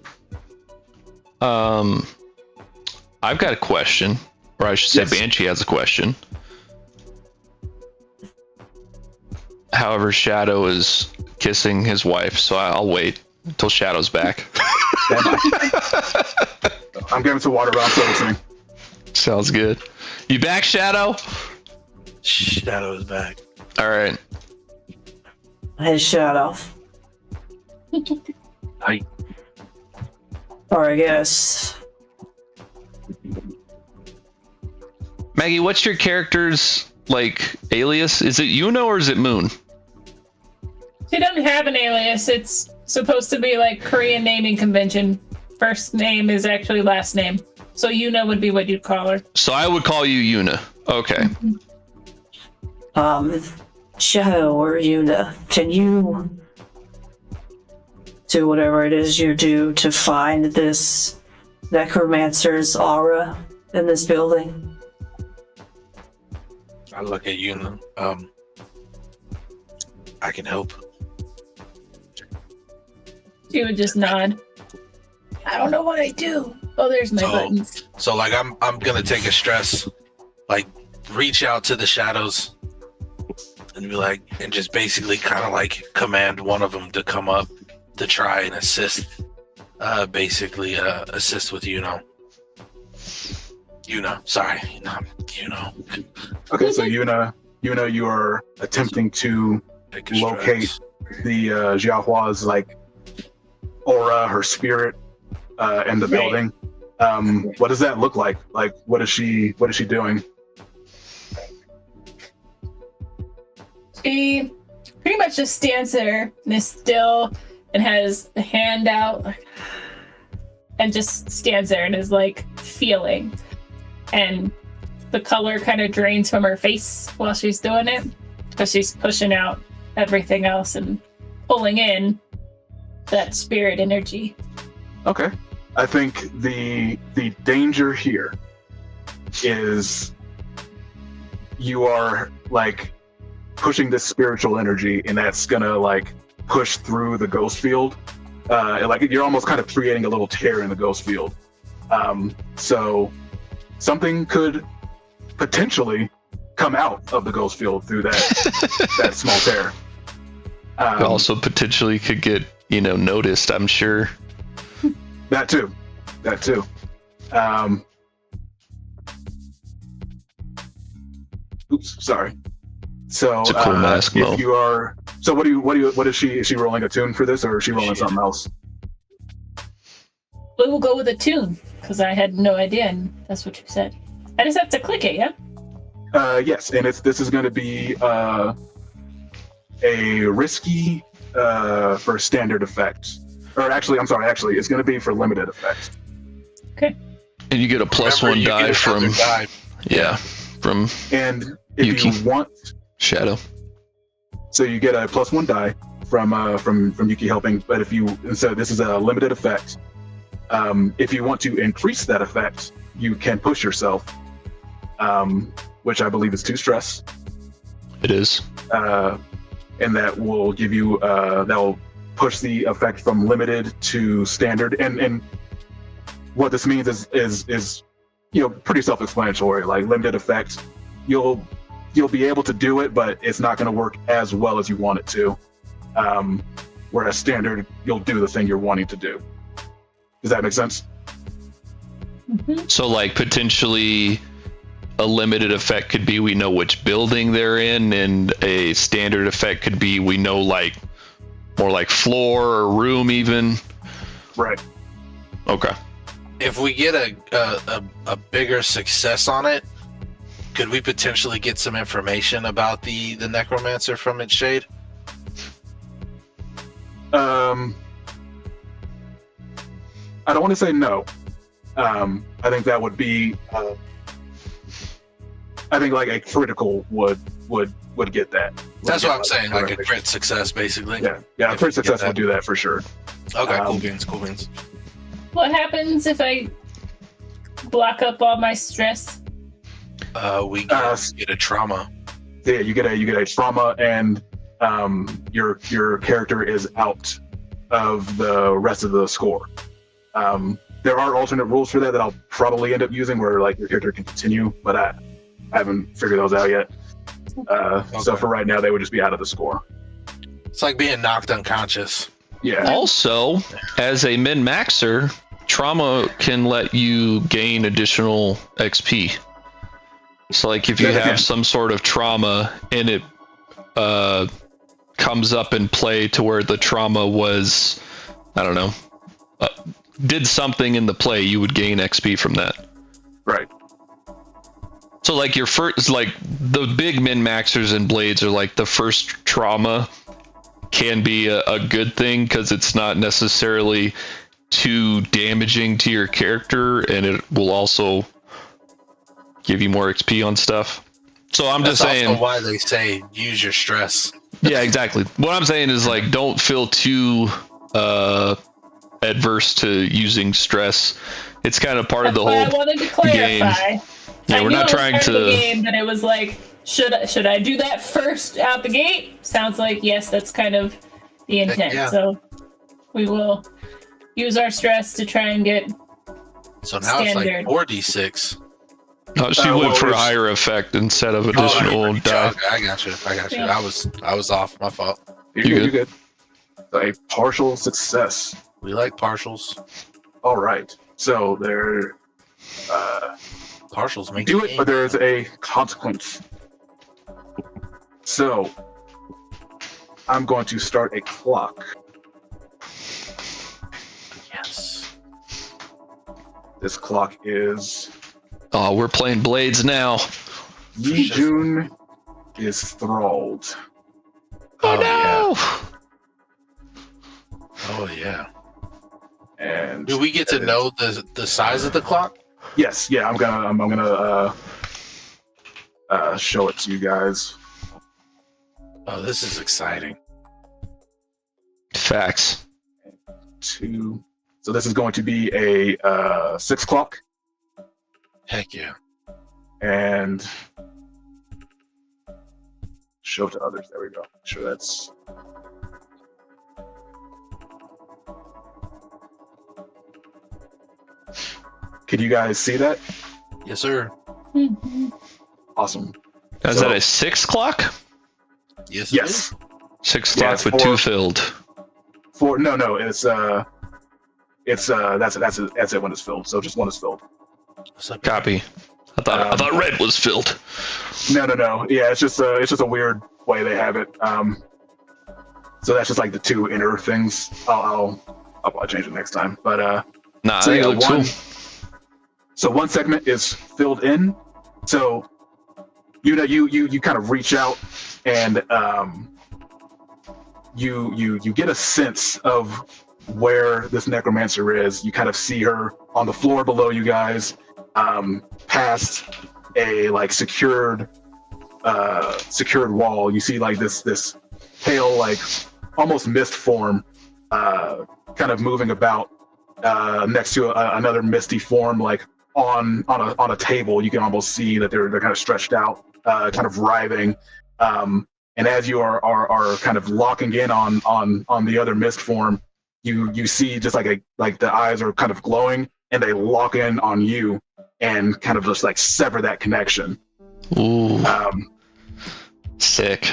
Speaker 3: I've got a question. Or I should say
Speaker 1: Yes.
Speaker 3: Banshee has a question. However, Shadow is kissing his wife, so I'll wait until Shadow's back.
Speaker 1: I'm getting some water around servicing.
Speaker 3: Sounds good. You back, Shadow?
Speaker 2: Shadow's back.
Speaker 3: All right.
Speaker 7: Hey, Shadow.
Speaker 2: Hi.
Speaker 7: Or I guess.
Speaker 3: Maggie, what's your character's alias? Is it Yuno or is it Moon?
Speaker 5: She doesn't have an alias. It's supposed to be Korean naming convention. First name is actually last name. So Yuna would be what you'd call her.
Speaker 3: So I would call you Yuna. Okay.
Speaker 7: Shadow or Yuna, can you do whatever it is you do to find this necromancer's aura in this building?
Speaker 2: I look at you. I can help.
Speaker 5: She would just nod. I don't know what I do. Oh, there's my buttons.
Speaker 2: So like I'm gonna take a stress, like reach out to the shadows and be like, and just basically kind of like command one of them to come up to try and assist, assist with sorry,
Speaker 1: Okay, so Yuna, you are attempting to
Speaker 2: take a
Speaker 1: locate
Speaker 2: stress.
Speaker 1: the Xiaohua's like aura, her spirit, in the
Speaker 5: Right.
Speaker 1: building. What does that look like? Like, what is she doing?
Speaker 5: She pretty much just stands there and is still and has the hand out and just stands there and is like feeling. And the color kind of drains from her face while she's doing it because she's pushing out everything else and pulling in that spirit energy.
Speaker 1: Okay, I think the danger here is you are like pushing this spiritual energy, and that's gonna like push through the ghost field. Like you're almost kind of creating a little tear in the ghost field. So something could potentially come out of the ghost field through that that small tear.
Speaker 3: You also potentially could get, noticed, I'm sure.
Speaker 1: That too. Oops, sorry. So
Speaker 3: It's a cool mask, Mo.
Speaker 1: if you are, so what is she? Is she rolling a tune for this, or is she rolling something else?
Speaker 5: We will go with a tune because I had no idea, and that's what you said. I just have to click it, yeah?
Speaker 1: Yes, and this is going to be a risky for standard effects, or actually, I'm sorry, it's going to be for limited effects.
Speaker 5: Okay.
Speaker 3: And you get a plus
Speaker 2: Remember,
Speaker 3: one
Speaker 2: you
Speaker 3: die
Speaker 2: get
Speaker 3: from
Speaker 2: another die.
Speaker 3: from
Speaker 1: And if
Speaker 3: Yuki.
Speaker 1: you want,
Speaker 3: Shadow.
Speaker 1: so you get a plus one die from Yuki helping, but so this is a limited effect. If you want to increase that effect, you can push yourself, which I believe is 2 stress.
Speaker 3: It is.
Speaker 1: And that will give you that will push the effect from limited to standard. And what this means is pretty self-explanatory. Like limited effect, you'll be able to do it, but it's not going to work as well as you want it to. Whereas standard, you'll do the thing you're wanting to do. Does that make sense?
Speaker 5: Mm-hmm.
Speaker 3: So like potentially a limited effect could be we know which building they're in, and a standard effect could be we know like more like floor or room even.
Speaker 1: Right.
Speaker 3: Okay.
Speaker 2: If we get a bigger success on it, could we potentially get some information about the necromancer from its shade?
Speaker 1: I don't want to say no. I think that would be. I think like a critical would get that.
Speaker 2: That's what I'm saying, like a crit success, basically.
Speaker 1: Yeah, a
Speaker 2: If
Speaker 1: crit
Speaker 2: we get
Speaker 1: success
Speaker 2: that.
Speaker 1: will do that for sure.
Speaker 2: Okay,
Speaker 1: Um,
Speaker 2: cool beans.
Speaker 5: What happens if I block up all my stress?
Speaker 2: We get a trauma.
Speaker 1: Yeah, you get a trauma, and your character is out of the rest of the score. There are alternate rules for that I'll probably end up using, where like your character can continue, but I haven't figured those out yet. So for right now, they would just be out of the score.
Speaker 2: It's like being knocked unconscious.
Speaker 1: Yeah.
Speaker 3: Also, as a min-maxer, trauma can let you gain additional XP. So like if you
Speaker 1: Yeah,
Speaker 3: have some sort of trauma and it comes up in play to where the trauma was, I don't know, did something in the play, you would gain XP from that.
Speaker 1: Right.
Speaker 3: So like your first, like the big min-maxers and blades are like the first trauma can be a good thing because it's not necessarily too damaging to your character, and it will also give you more XP on stuff. So I'm
Speaker 2: That's
Speaker 3: just saying.
Speaker 2: also why they say use your stress.
Speaker 3: Yeah, exactly. What I'm saying is like, don't feel too adverse to using stress. It's kind of part
Speaker 5: That's
Speaker 3: of the
Speaker 5: why
Speaker 3: whole
Speaker 5: I wanted to clarify.
Speaker 3: game. Yeah,
Speaker 5: I
Speaker 3: we're
Speaker 5: knew
Speaker 3: not
Speaker 5: it was
Speaker 3: trying
Speaker 5: part of the
Speaker 3: to.
Speaker 5: game, but it was like, should I do that first out the gate? Sounds like yes, that's kind of the intent.
Speaker 2: Yeah.
Speaker 5: So we will use our stress to try and get.
Speaker 2: So now it's
Speaker 5: Standard.
Speaker 2: like 4d6.
Speaker 3: She went
Speaker 1: well,
Speaker 3: for a
Speaker 1: it's-
Speaker 3: higher effect instead of additional die.
Speaker 2: Okay, I got you.
Speaker 5: Yeah.
Speaker 2: I was off. My fault.
Speaker 1: You're good. A partial success.
Speaker 2: We like partials.
Speaker 1: All right. So there,
Speaker 2: Partials make
Speaker 1: do
Speaker 2: the
Speaker 1: it,
Speaker 2: game.
Speaker 1: but there is a consequence. So I'm going to start a clock.
Speaker 2: Yes.
Speaker 1: This clock is
Speaker 3: Oh, we're playing Blades now.
Speaker 1: Yi Jun is thralled.
Speaker 2: Oh yeah.
Speaker 1: And
Speaker 2: Do we get to know the size of the clock?
Speaker 1: Yes, yeah, I'm gonna show it to you guys.
Speaker 2: Oh, this is exciting.
Speaker 3: Facts.
Speaker 1: So this is going to be a 6 clock,
Speaker 2: Heck yeah.
Speaker 1: and show to others. There we go. Sure, that's. Can you guys see that?
Speaker 2: Yes, sir.
Speaker 1: Awesome.
Speaker 3: Is
Speaker 1: So-
Speaker 3: that a 6 clock?
Speaker 2: Yes.
Speaker 1: Yes.
Speaker 3: 6
Speaker 1: Yeah,
Speaker 3: clock
Speaker 1: it's
Speaker 3: with
Speaker 1: for-
Speaker 3: 2 filled.
Speaker 1: No, it's that's it when it's filled. So just one is filled.
Speaker 2: What's up?
Speaker 3: Copy. I thought red was filled.
Speaker 1: No. Yeah, it's just a weird way they have it. So that's just like the 2 inner things. I'll change it next time. But
Speaker 3: Nah,
Speaker 1: so
Speaker 3: I think
Speaker 1: yeah,
Speaker 3: it looks cool.
Speaker 1: So one segment is filled in. So you kind of reach out and you get a sense of where this necromancer is. You kind of see her on the floor below you guys, past a like secured wall. You see like this pale, like almost mist form, kind of moving about next to another misty form, like on a table. You can almost see that they're kind of stretched out, kind of writhing. And as you are kind of locking in on the other mist form, you see just like the eyes are kind of glowing, and they lock in on you and kind of just like sever that connection.
Speaker 3: Ooh, sick.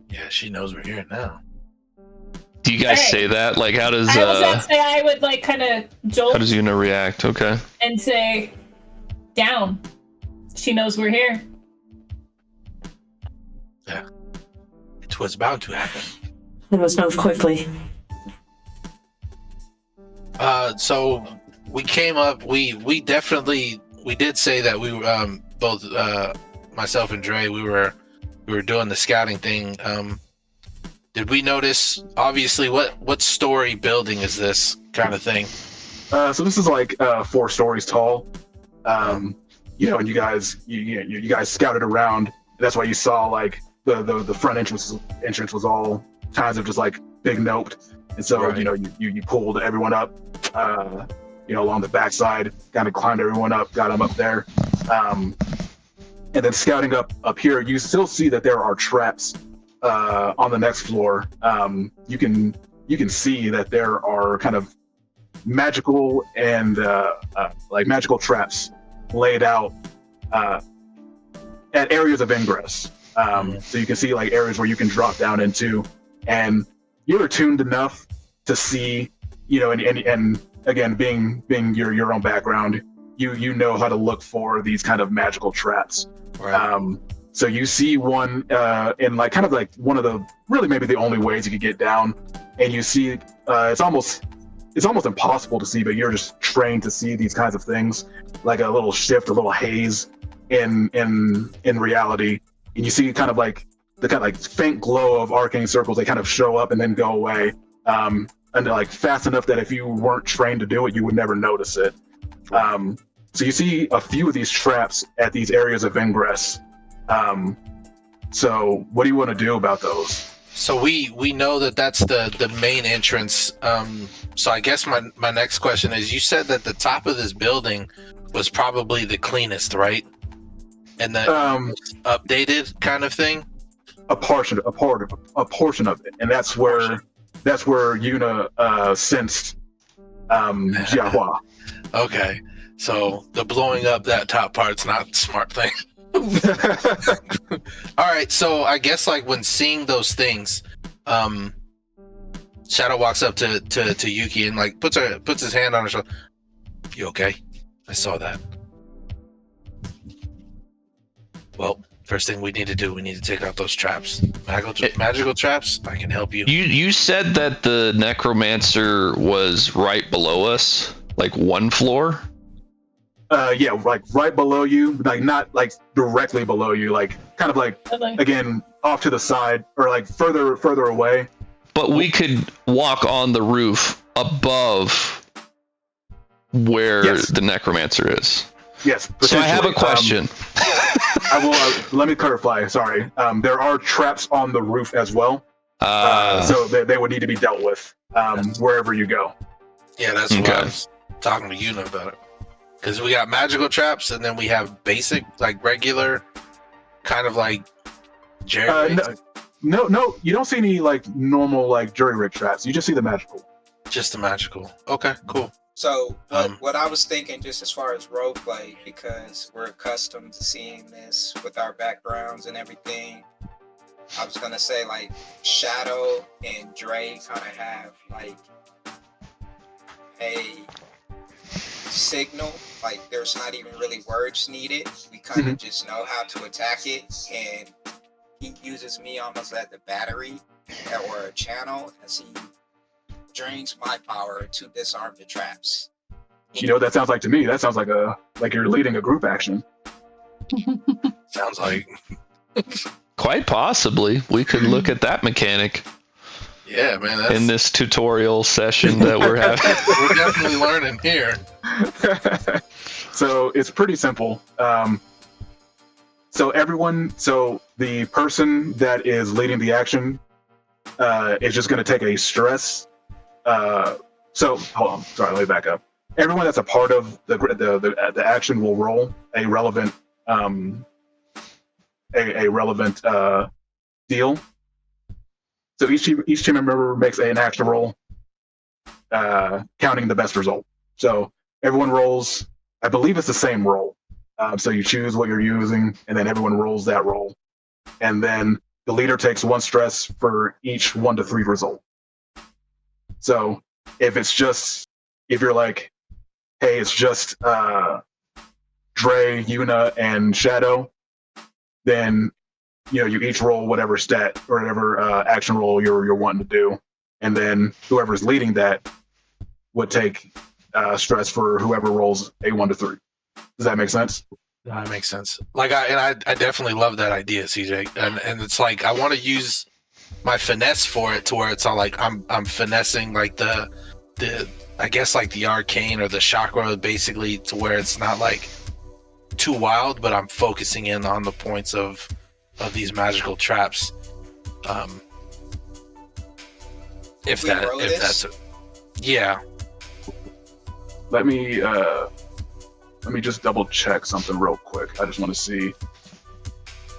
Speaker 2: Yeah, she knows we're here now.
Speaker 3: Do you guys
Speaker 5: Hey.
Speaker 3: say that? Like, how does
Speaker 5: I was gonna say I would like kind of jolt
Speaker 3: how does Una react? Okay.
Speaker 5: and say, "Down." She knows we're here.
Speaker 2: It's what's about to happen.
Speaker 7: We must move quickly.
Speaker 2: So we came up. We did say that we were both myself and Dre. We were doing the scouting thing. Did we notice? Obviously, what story building is this kind of thing?
Speaker 1: So this is like 4 stories tall. And you guys scouted around. That's why you saw like the front entrance was all kinds of just like big noped. And so
Speaker 2: Right.
Speaker 1: you pulled everyone up, along the backside, kind of climbed everyone up, got them up there. And then scouting up here, you still see that there are traps on the next floor. You can see that there are kind of magical and like magical traps laid out at areas of ingress. So you can see like areas where you can drop down into, and you're attuned enough to see, and again, being your own background, you know how to look for these kind of magical traps.
Speaker 2: Right.
Speaker 1: So you see one in like kind of like one of the really maybe the only ways you could get down, and you see it's almost impossible to see, but you're just trained to see these kinds of things, like a little shift, a little haze in reality, and you see kind of like the kind of like faint glow of arcane circles. They kind of show up and then go away, and they're like fast enough that if you weren't trained to do it, you would never notice it. So you see a few of these traps at these areas of ingress. So what do you want to do about those?
Speaker 2: So we know that that's the main entrance. So I guess my next question is: you said that the top of this building was probably the cleanest, right? And that updated kind of thing.
Speaker 1: A portion of it, and that's where Yuna sensed Jiahua.
Speaker 2: Okay, so the blowing up that top part's not the smart thing. All right, so I guess like when seeing those things, Shadow walks up to Yuki and like puts his hand on her shoulder. You okay? I saw that. Well, first thing we need to do, we need to take out those traps. Magical traps. I can help you.
Speaker 3: You said that the necromancer was right below us, like one floor.
Speaker 1: Yeah, like right below you, like not like directly below you, like kind of like again off to the side or like further away.
Speaker 3: But we could walk on the roof above where the necromancer is.
Speaker 1: Yes.
Speaker 3: So I have a question.
Speaker 1: I will. Let me clarify. Sorry. There are traps on the roof as well, so they would need to be dealt with wherever you go.
Speaker 2: Yeah, that's what I was talking to Yuna about it. Because we got magical traps, and then we have basic, like regular, kind of like jerry rigs.
Speaker 1: No, you don't see any like normal like jury rig traps. You just see the magical.
Speaker 2: Just the magical. Okay, cool.
Speaker 6: So what I was thinking, just as far as roleplay, because we're accustomed to seeing this with our backgrounds and everything, I was gonna say like Shadow and Dre kind of have like a signal, like there's not even really words needed. We kind of just know how to attack it, and he uses me almost as the battery or a channel as he drains my power to disarm the traps.
Speaker 1: You know what that sounds like to me? That sounds like you're leading a group action.
Speaker 2: Sounds like
Speaker 3: Quite possibly. We could look at that mechanic.
Speaker 2: Yeah, man. That's...
Speaker 3: in this tutorial session that we're having.
Speaker 2: We're definitely learning here.
Speaker 1: So it's pretty simple. So the person that is leading the action is just going to take a stress. So hold on, sorry, let me back up. Everyone that's a part of the action will roll a relevant deal. So each team member makes an action roll, counting the best result. So everyone rolls. I believe it's the same roll. So you choose what you're using, and then everyone rolls that roll, and then the leader takes one stress for each 1 to 3 result. So if you're like, hey, it's just Dre, Yuna, and Shadow, then you each roll whatever stat or whatever action roll you're wanting to do, and then whoever's leading that would take stress for whoever rolls a 1 to 3. Does that make sense?
Speaker 2: That makes sense. Like I definitely love that idea, CJ. And it's like I want to use my finesse for it to where it's all like I'm finessing like the I guess like the arcane or the chakra basically to where it's not like too wild, but I'm focusing in on the points of these magical traps. If that's yeah.
Speaker 1: Let me just double check something real quick. I just want to see.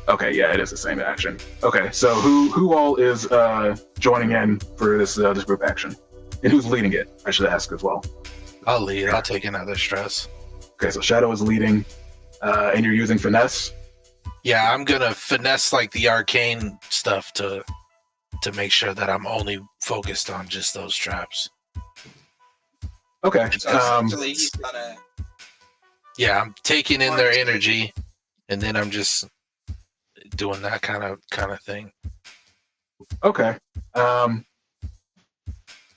Speaker 1: Okay, yeah, it is the same action. Okay, so who all is joining in for this group action, and who's leading it? I should ask as well.
Speaker 2: I'll lead. I'll take another stress.
Speaker 1: Okay, so Shadow is leading, and you're using finesse.
Speaker 2: Yeah, I'm gonna finesse like the arcane stuff to make sure that I'm only focused on just those traps.
Speaker 1: Okay.
Speaker 6: So essentially, he's gonna.
Speaker 2: Yeah, I'm taking in their energy, and then I'm just doing that kind of thing.
Speaker 1: Okay.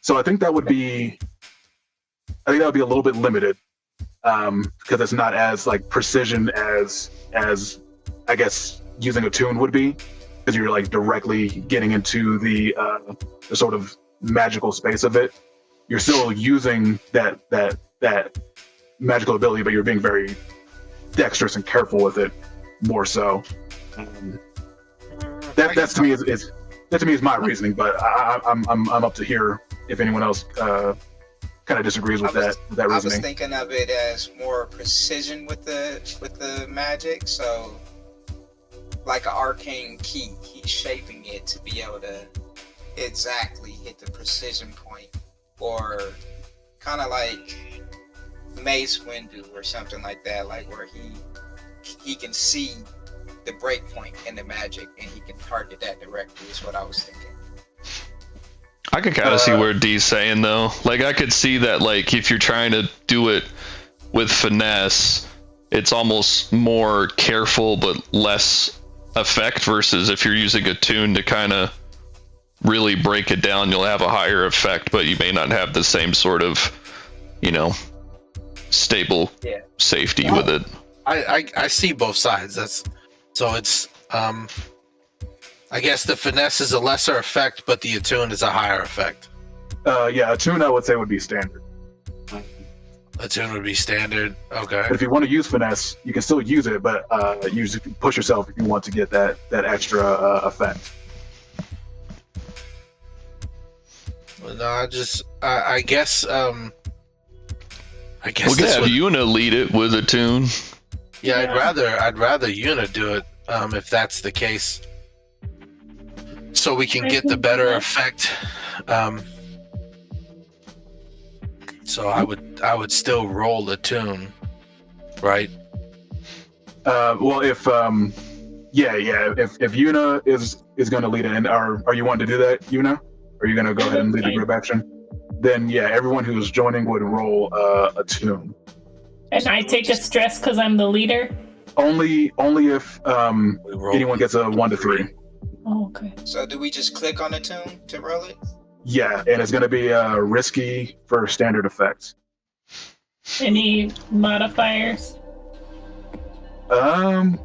Speaker 1: So I think that would be a little bit limited, because it's not as like precision as I guess using a tune would be, because you're like directly getting into the sort of magical space of it. You're still using that magical ability, but you're being very dexterous and careful with it, more so. That's to me is that to me is my reasoning, but I'm up to hear if anyone else kind of disagrees with that reasoning.
Speaker 6: I was thinking of it as more precision with the magic, so like an arcane key, he's shaping it to be able to exactly hit the precision point, or kind of like Mace Windu or something like that, like where he can see the break point in the magic and he can target that directly, is what I was thinking.
Speaker 3: I could kind of see where D's saying though. Like I could see that, like if you're trying to do it with finesse, it's almost more careful but less effect, versus if you're using a tune to kind of really break it down, you'll have a higher effect, but you may not have the same sort of, stable safety with it.
Speaker 2: I see both sides. It's I guess the finesse is a lesser effect, but the attune is a higher effect.
Speaker 1: Attune I would say would be standard.
Speaker 2: Attune would be standard. Okay.
Speaker 1: But if you want to use finesse, you can still use it, but push yourself if you want to get that extra effect.
Speaker 2: Well, no, I guess
Speaker 3: we could have Yuna lead it with a tune.
Speaker 2: Yeah, I'd rather Yuna do it, if that's the case, so we can get the better effect. So I would still roll the tune, right?
Speaker 1: Well, if Yuna is going to lead it, and are you wanting to do that, Yuna? Are you going to go ahead and lead the group action? Then everyone who's joining would roll a tune.
Speaker 5: And I take a stress because I'm the leader?
Speaker 1: Only if anyone gets a 1 to 3.
Speaker 5: Oh, okay.
Speaker 6: So do we just click on the tune to roll it?
Speaker 1: Yeah, and it's going to be risky for standard effects.
Speaker 5: Any modifiers?
Speaker 1: I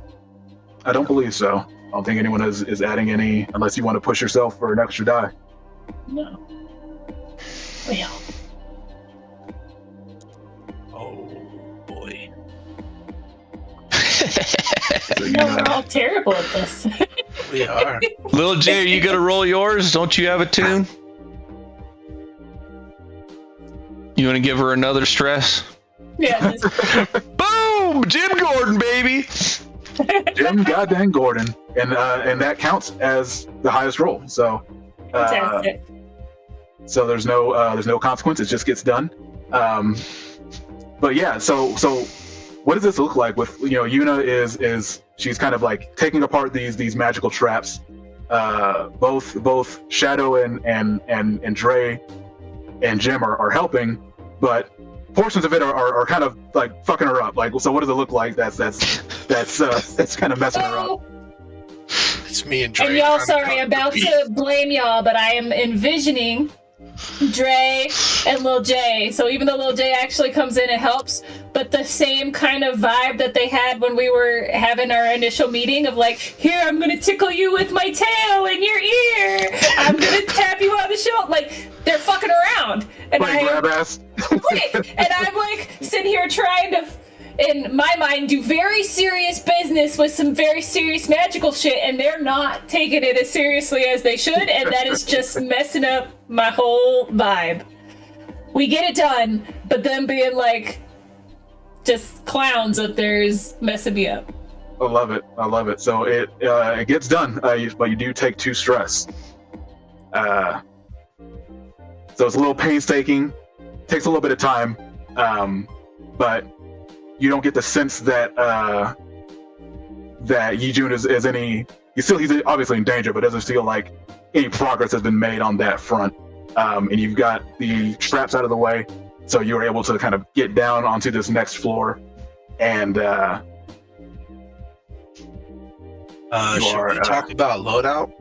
Speaker 1: don't believe so. I don't think anyone is adding any, unless you want to push yourself for an extra die.
Speaker 5: No. Well.
Speaker 2: Oh boy.
Speaker 1: So,
Speaker 5: We're all terrible at this.
Speaker 2: We are.
Speaker 3: Little J, are you gonna roll yours? Don't you have a tune? You want to give her another stress?
Speaker 5: Yeah.
Speaker 3: Boom! Jim Gordon, baby!
Speaker 1: Jim goddamn Gordon, and that counts as the highest roll. So,
Speaker 5: Fantastic.
Speaker 1: so there's no consequence. It just gets done. But yeah, so what does this look like? With Yuna is she's kind of like taking apart these magical traps. Both Shadow and Dre and Jim are helping, but portions of it are kind of like fucking her up. Like, so what does it look like? That's kind of messing her up.
Speaker 2: It's me and Dre.
Speaker 5: And y'all, sorry, about to blame y'all, but I am envisioning Dre and Lil J. So even though Lil J actually comes in and helps, but the same kind of vibe that they had when we were having our initial meeting of like, here, I'm gonna tickle you with my tail in your ear. I'm gonna tap you on the shoulder. Like, they're fucking around. And
Speaker 1: Grab ass.
Speaker 5: Right. And I'm like sitting here trying to, in my mind, do very serious business with some very serious magical shit, and they're not taking it as seriously as they should, and that is just messing up my whole vibe. We get it done, but them being like just clowns up there is messing me up.
Speaker 1: I love it. So it gets done, but you do take 2 stress. So it's a little painstaking, takes a little bit of time, but you don't get the sense that Yijun is any. He's obviously in danger, but doesn't feel like any progress has been made on that front. And you've got the traps out of the way, so you're able to kind of get down onto this next floor, and
Speaker 2: should we talk about loadout?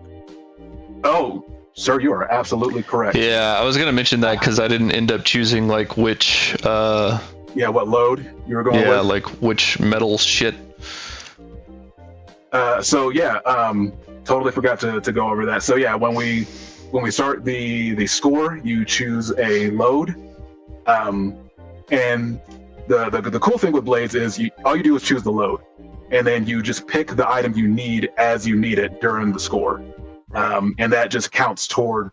Speaker 1: Oh, sir, you are absolutely correct.
Speaker 3: Yeah, I was gonna mention that because I didn't end up choosing like which.
Speaker 1: What load you were going with?
Speaker 3: Yeah, like which metal shit.
Speaker 1: Totally forgot to go over that. So yeah, when we start the score, you choose a load, and the cool thing with blades is all you do is choose the load, and then you just pick the item you need as you need it during the score, and that just counts toward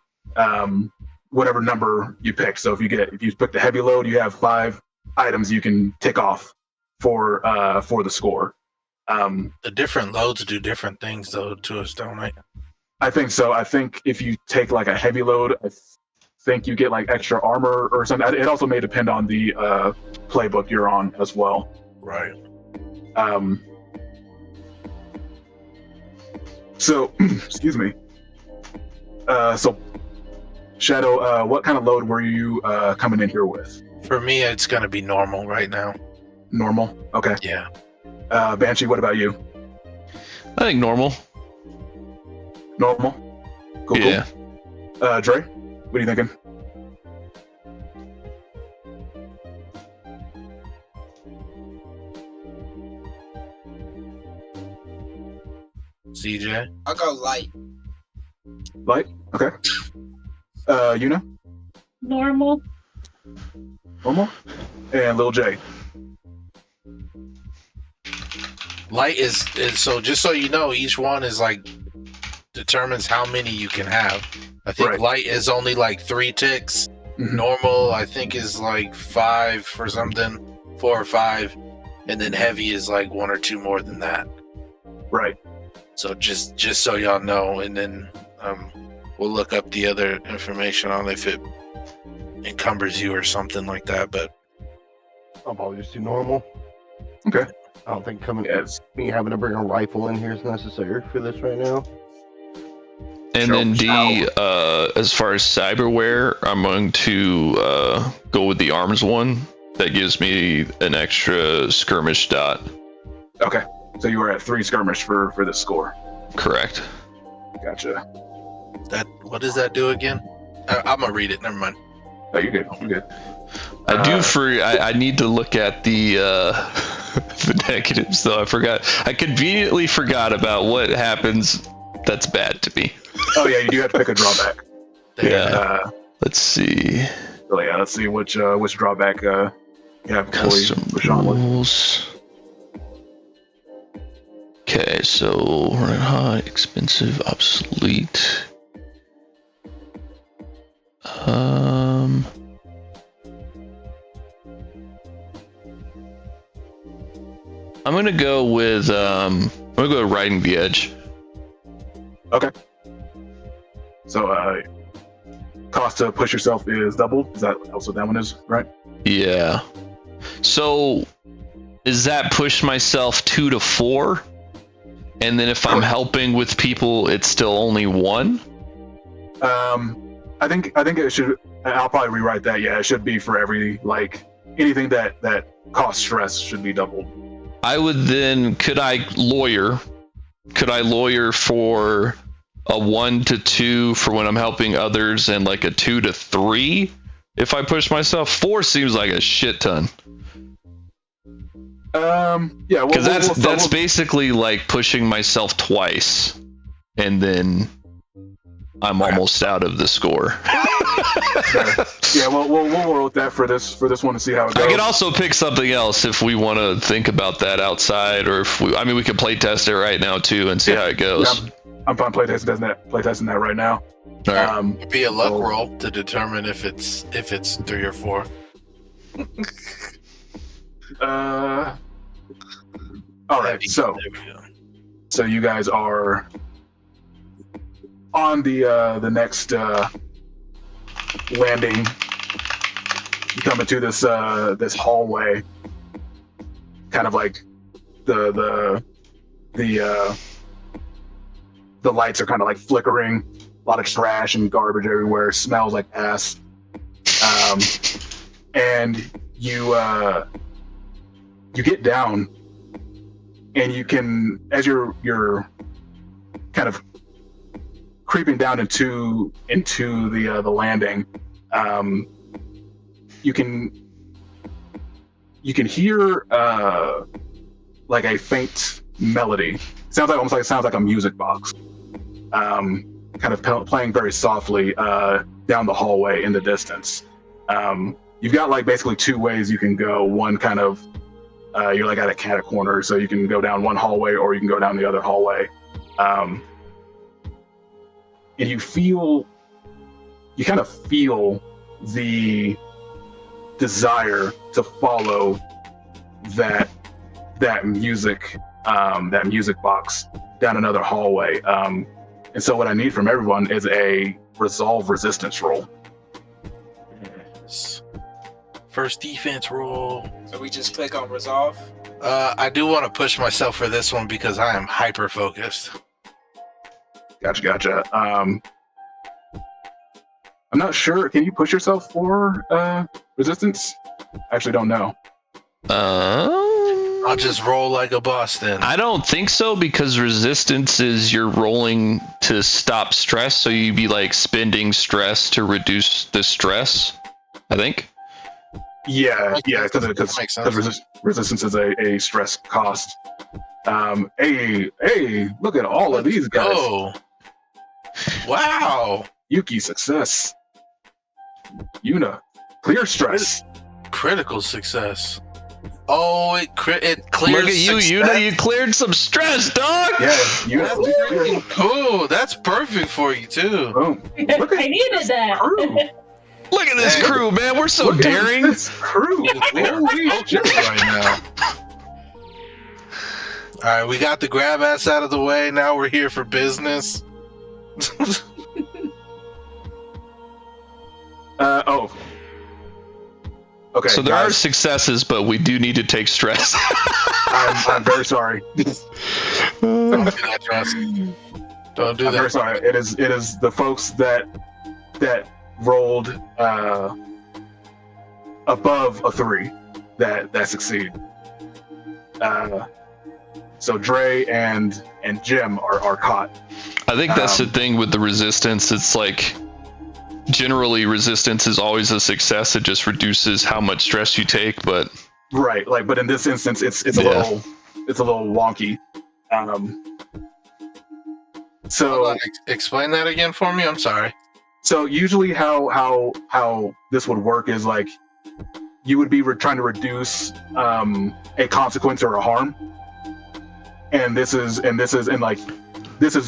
Speaker 1: whatever number you pick. So if you pick the heavy load, you have 5 items you can tick off for the score.
Speaker 2: The different loads do different things though to us, don't they?
Speaker 1: I think so. I think if you take like a heavy load, I think you get like extra armor or something. It also may depend on the playbook you're on as well.
Speaker 2: Right.
Speaker 1: So, excuse me. So, Shadow, what kind of load were you coming in here with?
Speaker 2: For me, it's gonna be normal right now.
Speaker 1: Normal? Okay.
Speaker 2: Yeah.
Speaker 1: Banshee, what about you?
Speaker 3: I think normal.
Speaker 1: Normal? Cool,
Speaker 3: Yeah.
Speaker 1: cool. Dre, what are you thinking?
Speaker 2: CJ.
Speaker 6: I'll go light.
Speaker 1: Light? Okay. Yuna?
Speaker 5: Normal.
Speaker 1: Normal? And Lil J?
Speaker 2: Light is so just so you know, each one is like determines how many you can have. I think
Speaker 1: Right.
Speaker 2: light is only like 3 ticks.
Speaker 1: Mhm.
Speaker 2: Normal, I think, is like 5 for something, 4 or 5, and then heavy is like 1 or 2 more than that.
Speaker 1: Right.
Speaker 2: So just so y'all know, and then we'll look up the other information on if it encumbers you or something like that. But
Speaker 4: I'll probably just do normal.
Speaker 1: Okay.
Speaker 4: I don't think
Speaker 1: Yes.
Speaker 4: me having to bring a rifle in here is necessary for this right now.
Speaker 3: And
Speaker 1: Sure.
Speaker 3: then D, as far as cyberware, I'm going to go with the arms one. That gives me an extra skirmish dot.
Speaker 1: Okay. So you were at 3 skirmish for this score.
Speaker 3: Correct.
Speaker 1: Gotcha.
Speaker 2: what does that do again? I'm gonna read it. Never mind.
Speaker 1: Oh, you're good. You're good.
Speaker 3: I need to look at the the negatives though. I conveniently forgot about what happens that's bad to me.
Speaker 1: Oh yeah, you do have to pick a drawback.
Speaker 3: Yeah. Let's see.
Speaker 1: So yeah, let's see which drawback you have before we
Speaker 3: Custom
Speaker 1: push on with.
Speaker 3: rules. Okay, so running hot, expensive, obsolete. I'm gonna go with riding the edge.
Speaker 1: Okay. So cost to push yourself is doubled. Is that also that one is right?
Speaker 3: Yeah. So is that push myself 2 to 4? And then if I'm helping with people, it's still only 1?
Speaker 1: I think it should. I'll probably rewrite that. Yeah, it should be for every anything that costs stress should be doubled.
Speaker 3: I would then could I lawyer for a 1 to 2 for when I'm helping others and like a 2 to 3 if I push myself. 4 seems like a shit ton.
Speaker 1: Yeah,
Speaker 3: Because that's basically like pushing myself twice, and then I'm almost out of the score.
Speaker 1: Yeah, we'll roll with that for this one to see how it goes.
Speaker 3: I could also pick something else if we want to think about that outside, or if we could play test it right now too and see how it goes.
Speaker 1: Yeah, I'm fine playtesting that right now.
Speaker 3: All right.
Speaker 2: It'd be a luck roll to determine if it's 3 or 4.
Speaker 1: All right. So
Speaker 2: There we go.
Speaker 1: you guys are on the next landing. You come into this hallway, kind of like the lights are kind of like flickering. A lot of trash and garbage everywhere. Smells like ass. And you get down, and you can, as you're kind of creeping down into the landing, you can hear like a faint melody. Sounds like a music box, kind of playing very softly down the hallway in the distance. you've got like basically two ways you can go. One kind of you're like at a cat corner, so you can go down one hallway or you can go down the other hallway. And you kind of feel the desire to follow that music box down another hallway. And so what I need from everyone is a resolve resistance roll.
Speaker 2: Yes. First defense roll.
Speaker 6: So we just click on resolve.
Speaker 2: I do want to push myself for this one because I am hyper focused.
Speaker 1: Gotcha. I'm not sure. Can you push yourself for resistance? I actually don't know.
Speaker 2: I'll just roll like a boss then.
Speaker 3: I don't think so, because resistance is you're rolling to stop stress, so you'd be like spending stress to reduce the stress, I think.
Speaker 1: Yeah, because
Speaker 2: makes sense.
Speaker 1: resistance is a stress cost. Hey, look at all of these guys.
Speaker 2: Oh, wow!
Speaker 1: Yuki success. Yuna clear stress.
Speaker 2: Critical success. Oh, it clears.
Speaker 3: Look at you,
Speaker 2: success.
Speaker 3: Yuna, you cleared some stress, dog!
Speaker 1: Yeah, you
Speaker 2: That's freaking cool. That's perfect for you too.
Speaker 1: boom. Look
Speaker 5: I needed that.
Speaker 1: crew.
Speaker 3: Look at this
Speaker 2: Hey.
Speaker 3: crew, man. We're so
Speaker 1: Look at
Speaker 3: daring.
Speaker 1: this crew.
Speaker 2: We are focused right now. All right, we got the grab ass out of the way. Now we're here for business.
Speaker 1: Oh. Okay.
Speaker 3: So there are
Speaker 1: guys,
Speaker 3: successes, but we do need to take stress.
Speaker 1: I'm very sorry.
Speaker 2: Don't do that, Josh. Don't do
Speaker 1: I'm very
Speaker 2: that.
Speaker 1: sorry. It is the folks that rolled above a 3 that succeed. So Dre and Jim are caught.
Speaker 3: I think that's the thing with the resistance. It's like generally resistance is always a success. It just reduces how much stress you take, but
Speaker 1: Right, like, but in this instance, it's a
Speaker 3: Yeah.
Speaker 1: little wonky. So
Speaker 2: Hold on, explain that again for me. I'm sorry.
Speaker 1: So usually how this would work is like you would be trying to reduce a consequence or a harm, and this is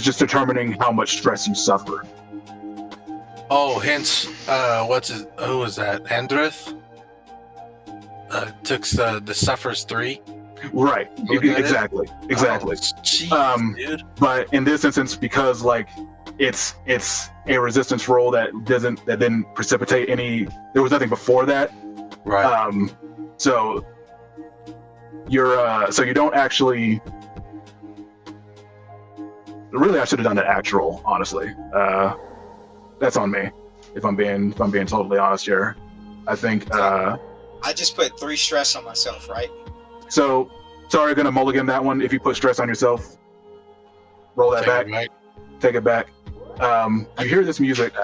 Speaker 1: just determining how much stress you suffer.
Speaker 2: Oh, hence, who was that? Andrith? Took the Suffers 3.
Speaker 1: Right.
Speaker 2: Look at it.
Speaker 1: Exactly.
Speaker 2: Oh,
Speaker 1: Jeez,
Speaker 2: dude.
Speaker 1: But in this instance, because like it's a resistance roll that didn't precipitate any. There was nothing before that.
Speaker 2: Right.
Speaker 1: So you're so you don't actually. Really, I should have done an actual. Honestly, that's on me. If I'm being totally honest here, I think.
Speaker 6: I just put 3 stress on myself, right?
Speaker 1: So sorry, gonna mulligan that one. If you put stress on yourself, roll that back. Take it back. You hear this music.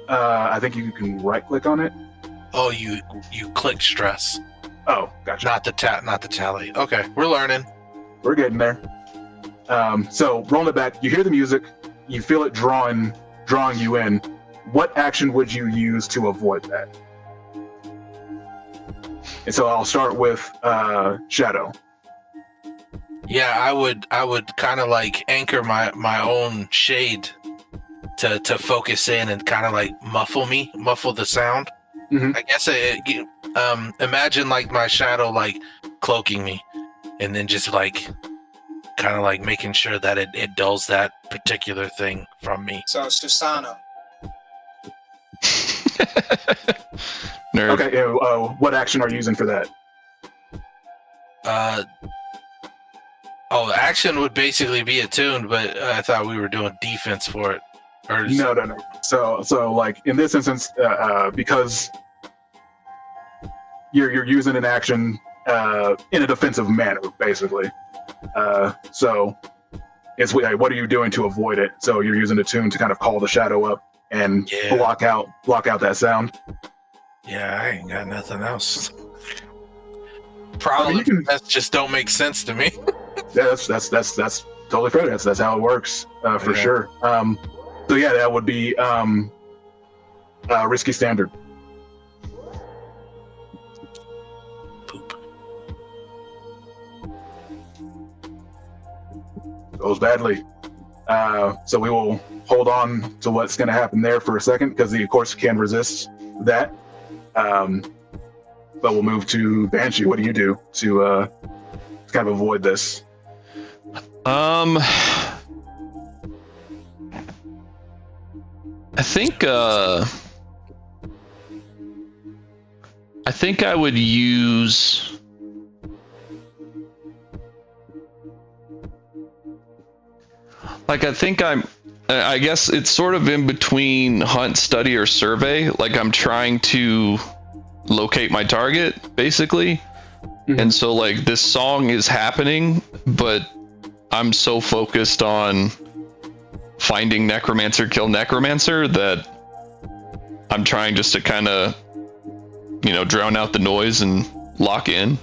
Speaker 1: I think you can right click on it.
Speaker 2: Oh, you clicked stress,
Speaker 1: Oh, gotcha.
Speaker 2: not the tally. Okay, we're learning.
Speaker 1: We're getting there. So rolling it back, you hear the music, you feel it drawing you in. What action would you use to avoid that? And so I'll start with Shadow.
Speaker 2: Yeah, I would kind of like anchor my own shade to focus in and kind of like muffle the sound.
Speaker 1: Mhm.
Speaker 2: I guess imagine like my shadow like cloaking me, and then just like kind of like making sure that it dulls that particular thing from me.
Speaker 6: So Susano.
Speaker 3: nerd.
Speaker 1: Okay, what action are you using for that?
Speaker 2: Action would basically be attuned, but I thought we were doing defense for it. Or
Speaker 1: No. So like in this instance, because you're using an action in a defensive manner, basically. So it's like, what are you doing to avoid it? So you're using a tune to kind of call the shadow up and
Speaker 2: Yeah.
Speaker 1: block out that sound.
Speaker 2: Yeah, I ain't got nothing else. Probably
Speaker 1: you can-
Speaker 2: that just don't make sense to me.
Speaker 1: Yeah, that's totally fair. That's how it works for
Speaker 2: Yeah.
Speaker 1: sure. So yeah, that would be risky standard. goes badly. So we will hold on to what's going to happen there for a second, because he, of course, can resist that. But we'll move to Banshee. What do you do to kind of avoid this?
Speaker 3: I think I would use. Like, I guess it's sort of in between hunt, study, or survey. Like, I'm trying to locate my target, basically. Mm-hmm. And so, like, this song is happening, but I'm so focused on finding Necromancer, kill Necromancer, that I'm trying just to kind of, drown out the noise and lock in.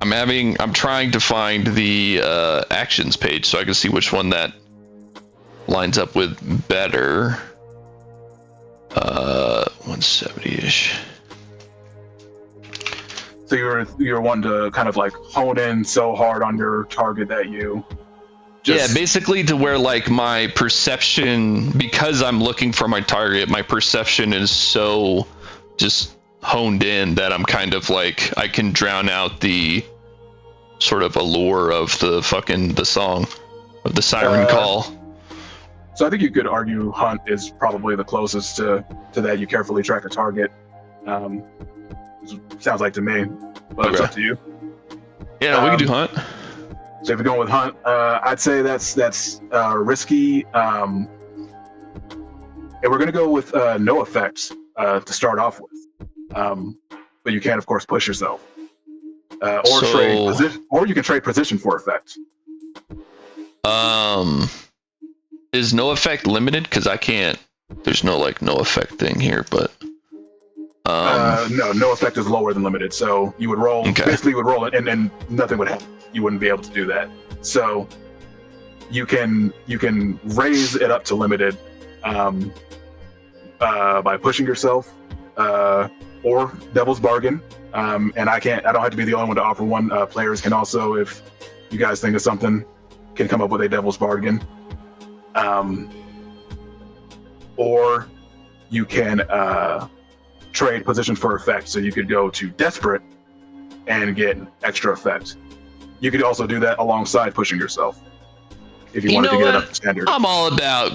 Speaker 3: I'm trying to find the actions page so I can see which one that lines up with better. 170-ish.
Speaker 1: So you're one to kind of like hone in so hard on your target that you
Speaker 3: yeah, basically to where like my perception, because I'm looking for my target, my perception is so just honed in that I'm kind of like, I can drown out the sort of allure of the song, of the siren call.
Speaker 1: So I think you could argue hunt is probably the closest to that. You carefully track a target. Sounds like to me, but It's up to you.
Speaker 3: Yeah, we can do hunt.
Speaker 1: So if you're going with hunt, I'd say that's risky. And we're gonna go with no effects to start off with. But you can, of course, push yourself, trade position, or you can trade position for effect.
Speaker 3: Is no effect limited? Because I can't. There's no no effect thing here, but.
Speaker 1: No effect is lower than limited. So you would roll. Okay. Basically, you would roll it, and nothing would happen. You wouldn't be able to do that. So you can raise it up to limited by pushing yourself, or Devil's Bargain. And I don't have to be the only one to offer one. Players can also, if you guys think of something, can come up with a Devil's Bargain. Or you can trade position for effect. So you could go to Desperate and get extra effect. You could also do that alongside pushing yourself if you wanted to get it up to standard.
Speaker 3: I'm all about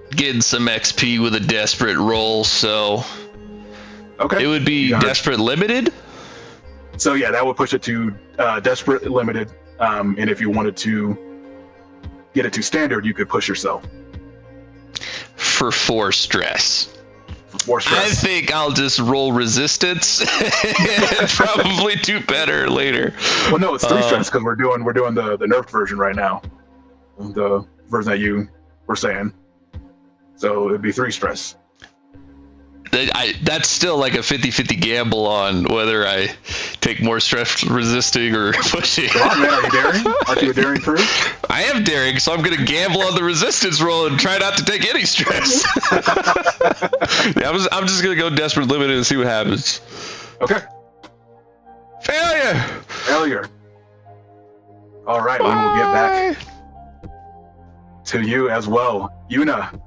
Speaker 3: getting some XP with a Desperate roll, so
Speaker 1: okay.
Speaker 3: It would be Desperate Limited.
Speaker 1: So yeah, that would push it to Desperate Limited. And if you wanted to get it to standard, you could push yourself.
Speaker 3: For 4 stress.
Speaker 1: I
Speaker 3: think I'll just roll resistance and probably do better later.
Speaker 1: Well, no, it's 3 stress because we're doing the nerfed version right now, the version that you were saying. So it'd be 3 stress.
Speaker 3: That's still like a 50-50 gamble on whether I take more stress resisting or pushing.
Speaker 1: Come on, man, are you daring? Aren't you a daring crew?
Speaker 3: I am daring, so I'm going to gamble on the resistance roll and try not to take any stress. Yeah, I'm just going to go Desperate Limited and see what happens.
Speaker 1: Okay. Failure. All right, we will get back to you as well. Yuna.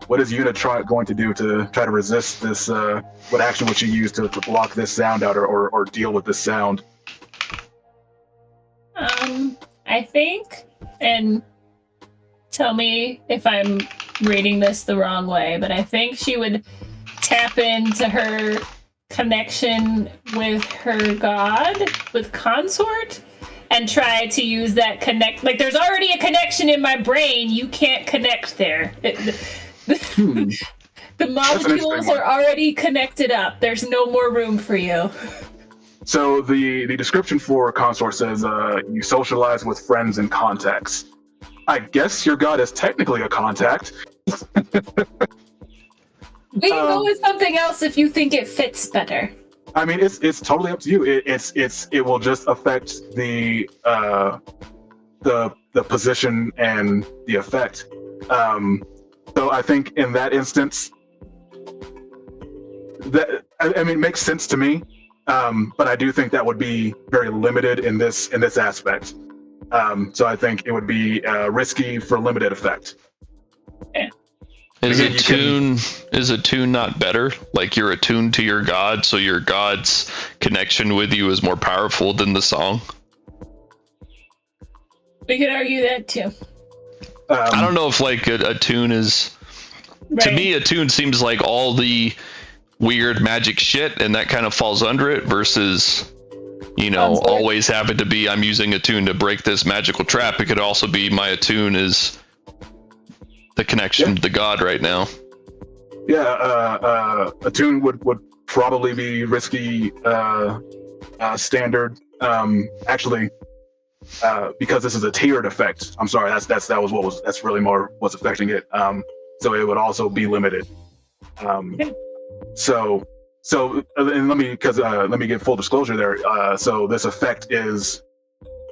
Speaker 1: What is Yuna going to do to try to resist this? What action would she use to block this sound out or deal with this sound?
Speaker 5: I think, and tell me if I'm reading this the wrong way, but I think she would tap into her connection with her god, with Consort, and try to use that connect. Like, there's already a connection in my brain. You can't connect there. The molecules are already connected up. There's no more room for you.
Speaker 1: So the description for Consort says you socialize with friends and contacts. I guess your god is technically a contact.
Speaker 5: We can go with something else if you think it fits better.
Speaker 1: I mean, it's totally up to you. It will just affect the position and the effect. So I think in that instance, that I mean, it makes sense to me But I do think that would be very limited in this aspect. So I think it would be risky for limited effect.
Speaker 3: Is
Speaker 1: Again,
Speaker 3: a tune not better? Like you're attuned to your god, so your god's connection with you is more powerful than the song?
Speaker 5: We could argue that too.
Speaker 3: I don't know if like a tune is.
Speaker 5: Right.
Speaker 3: To me, a tune seems like all the weird magic shit, and that kind of falls under it. Versus, always have it to be I'm using a tune to break this magical trap. It could also be my attune is the connection to the god right now.
Speaker 1: Yeah, a tune would probably be risky standard. Actually, because this is a tiered effect. I'm sorry, that's really more what's affecting it. So it would also be limited. So and let me give full disclosure there. So this effect is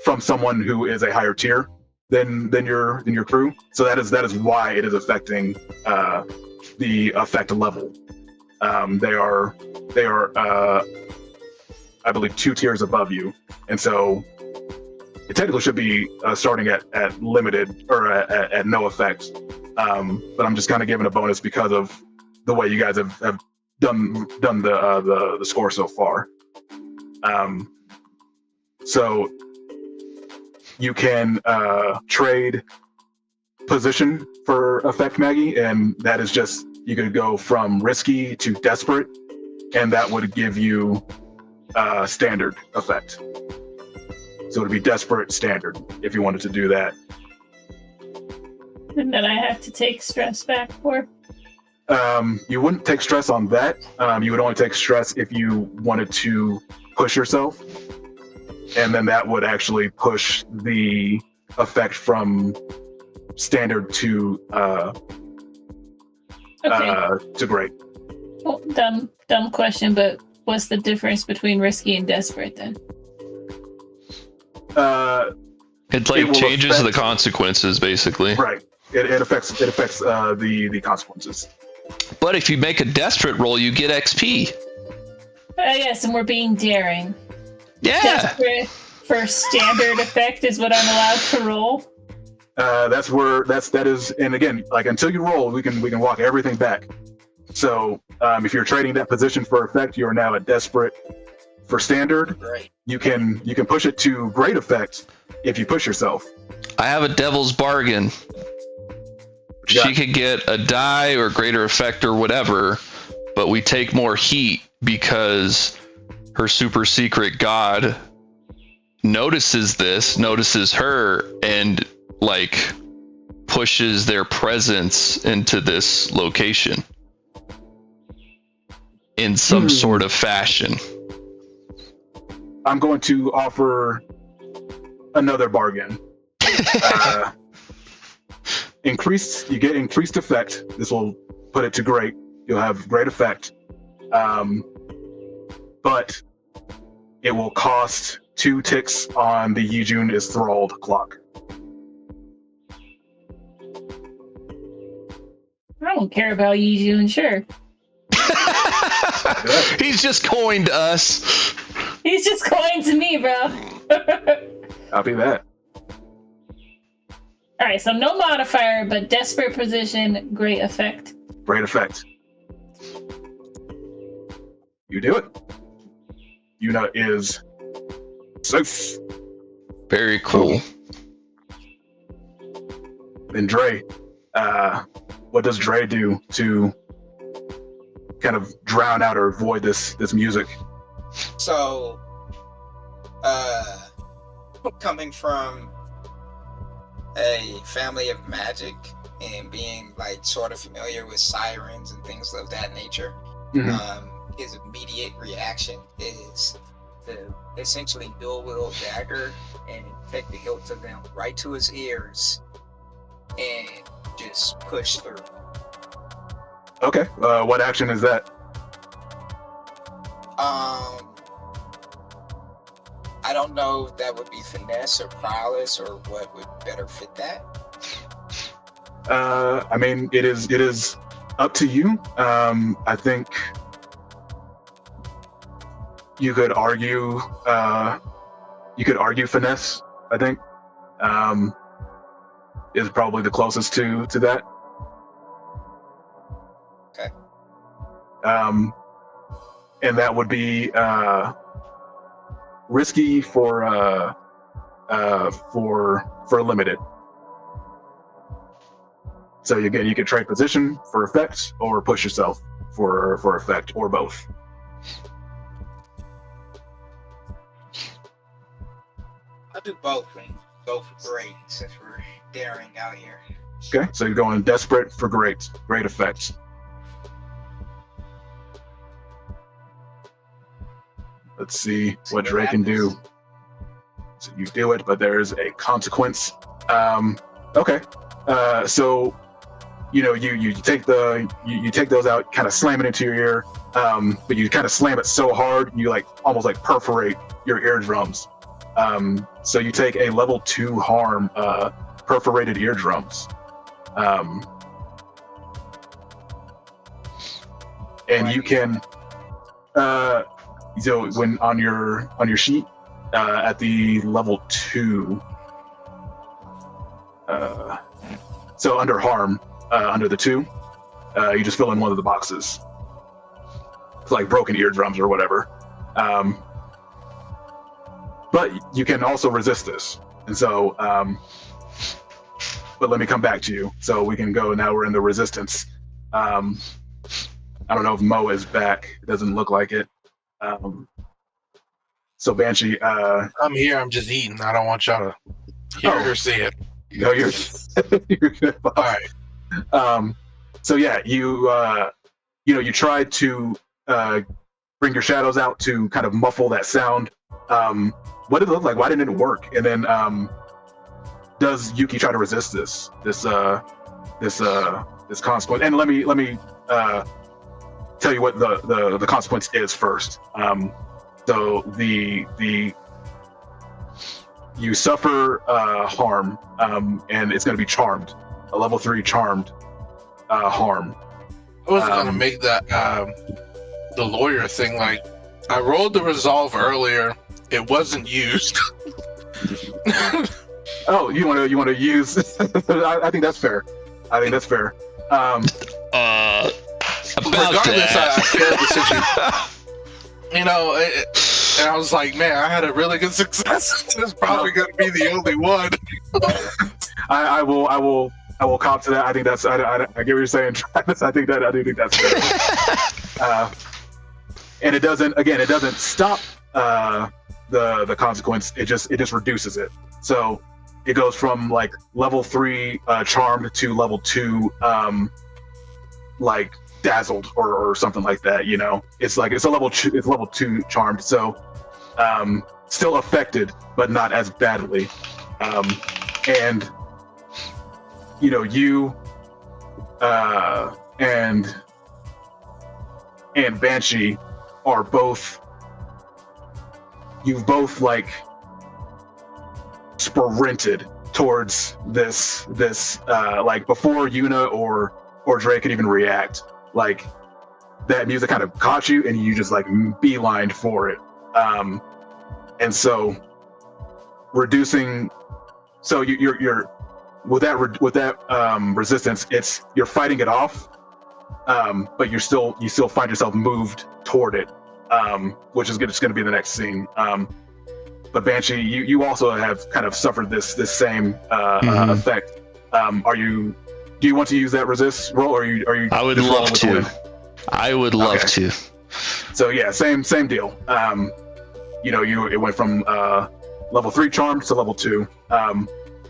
Speaker 1: from someone who is a higher tier than your crew. So that is why it is affecting the effect level. They are I believe 2 tiers above you, and so it technically should be starting at limited or at no effect. But I'm just kind of giving a bonus because of the way you guys have done the score so far. So you can trade position for effect, Maggie, and that is just you could go from risky to desperate, and that would give you standard effect. So it'd be desperate standard if you wanted to do that.
Speaker 5: And then I have to take stress back for.
Speaker 1: You wouldn't take stress on that. You would only take stress if you wanted to push yourself, and then that would actually push the effect from standard to great.
Speaker 5: Well, dumb question, but what's the difference between risky and desperate then?
Speaker 3: It changes the consequences, basically.
Speaker 1: Right. It affects the consequences.
Speaker 3: But if you make a desperate roll, you get XP.
Speaker 5: Yes, and we're being daring.
Speaker 3: Yeah.
Speaker 5: Desperate for standard effect is what I'm allowed to roll.
Speaker 1: That is, and again, like until you roll, we can walk everything back. So if you're trading that position for effect, you are now at desperate for standard.
Speaker 6: Right.
Speaker 1: You can push it to great effect if you push yourself.
Speaker 3: I have a devil's bargain.
Speaker 1: Yeah.
Speaker 3: She could get a die or greater effect or whatever, but we take more heat because her super secret god notices her, and like pushes their presence into this location in some sort of fashion.
Speaker 1: I'm going to offer another bargain. You get increased effect. This will put it to great. You'll have great effect. But it will cost 2 ticks on the Yijun is thralled clock.
Speaker 5: I don't care about Yijun, sure.
Speaker 3: He's just coined us.
Speaker 5: He's just coined to me, bro.
Speaker 1: Copy that.
Speaker 5: All right, so no modifier, but desperate position, great effect.
Speaker 1: Great effect. You do it. Yuna is safe.
Speaker 3: Very cool.
Speaker 1: Then Dre, what does Dre do to kind of drown out or avoid this music?
Speaker 6: So, coming from a family of magic and being like sort of familiar with sirens and things of that nature, his immediate reaction is to essentially dual wield dagger and take the hilt of them right to his ears and just push through.
Speaker 1: Okay. What action is that?
Speaker 6: I don't know if that would be finesse or prowess or what would better fit that.
Speaker 1: I mean, it is up to you. I think you could argue finesse, I think. Is probably the closest to that.
Speaker 6: Okay.
Speaker 1: And that would be risky for limited. So you can trade position for effect, or push yourself for effect, or both.
Speaker 6: I'll do both and go for great since we're daring out here.
Speaker 1: Okay, so you're going desperate for great effects. Let's see what Dre can do. So you do it, but there's a consequence. Okay, so you take you take those out, kind of slam it into your ear, but you kind of slam it so hard you almost perforate your eardrums. So you take a level 2 harm, perforated eardrums. And you can so when on your sheet at the level 2, so under harm, under the 2, you just fill in one of the boxes. It's like broken eardrums or whatever. But you can also resist this. And so, but let me come back to you. So we can go, now we're in the resistance. I don't know if Mo is back. It doesn't look like it. So Banshee.
Speaker 2: I'm here. I'm just eating. I don't want y'all to hear or see it.
Speaker 1: No, you're you're good. Boss.
Speaker 2: All right.
Speaker 1: So yeah, you tried to bring your shadows out to kind of muffle that sound. What did it look like? Why didn't it work? And then does Yuki try to resist this consequence? And let me tell you what the consequence is first. So you suffer harm, and it's going to be charmed, a level 3 charmed harm.
Speaker 2: I was gonna make that the lawyer thing. Like, I rolled the resolve earlier. It wasn't used.
Speaker 1: Oh, you want to use? I think that's fair.
Speaker 3: About
Speaker 2: Regardless,
Speaker 3: that.
Speaker 2: I failed the situation. And I was like, man, I had a really good success. This is probably going to be the only one.
Speaker 1: I will cop to that. I think that's. I get what you're saying, Travis. I do think that's fair. And it doesn't stop the consequence. It just reduces it. So it goes from level 3 charmed to level 2 dazzled or something like that. It's a level 2 charmed. So still affected, but not as badly. And you and Banshee are both. You've both sprinted towards this before Yuna or Dre could even react. That music kind of caught you, and you just beelined for it. And so reducing. So you're with that resistance, you're fighting it off, but you still find yourself moved toward it, which is just going to be the next scene. But Banshee, you also have kind of suffered this same effect. Do you want to use that resist roll, or are you?
Speaker 3: I would love to. I would love to.
Speaker 1: So yeah, same deal. It went from level 3 charmed to level 2,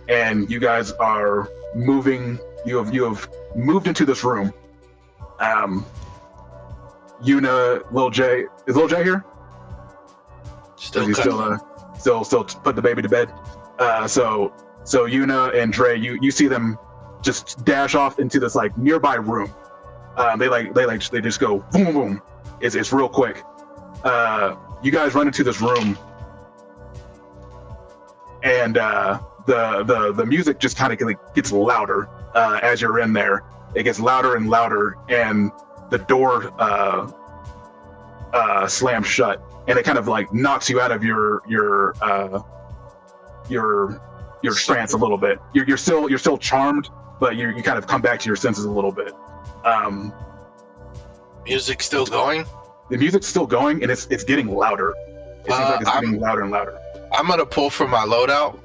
Speaker 1: and you guys are moving. You have moved into this room. Yuna, Lil J, is Lil J here?
Speaker 2: Still
Speaker 1: put the baby to bed. So Yuna and Dre, you see them just dash off into this nearby room. They just go boom boom. It's real quick. You guys run into this room, and the music just kind of gets louder as you're in there. It gets louder and louder, and the door slams shut and it kind of like knocks you out of your trance a little bit. You're still charmed, but you kind of come back to your senses a little bit.
Speaker 2: Music still going?
Speaker 1: The music's still going, and it's getting louder. It seems like it's getting louder and louder.
Speaker 2: I'm gonna pull from my loadout,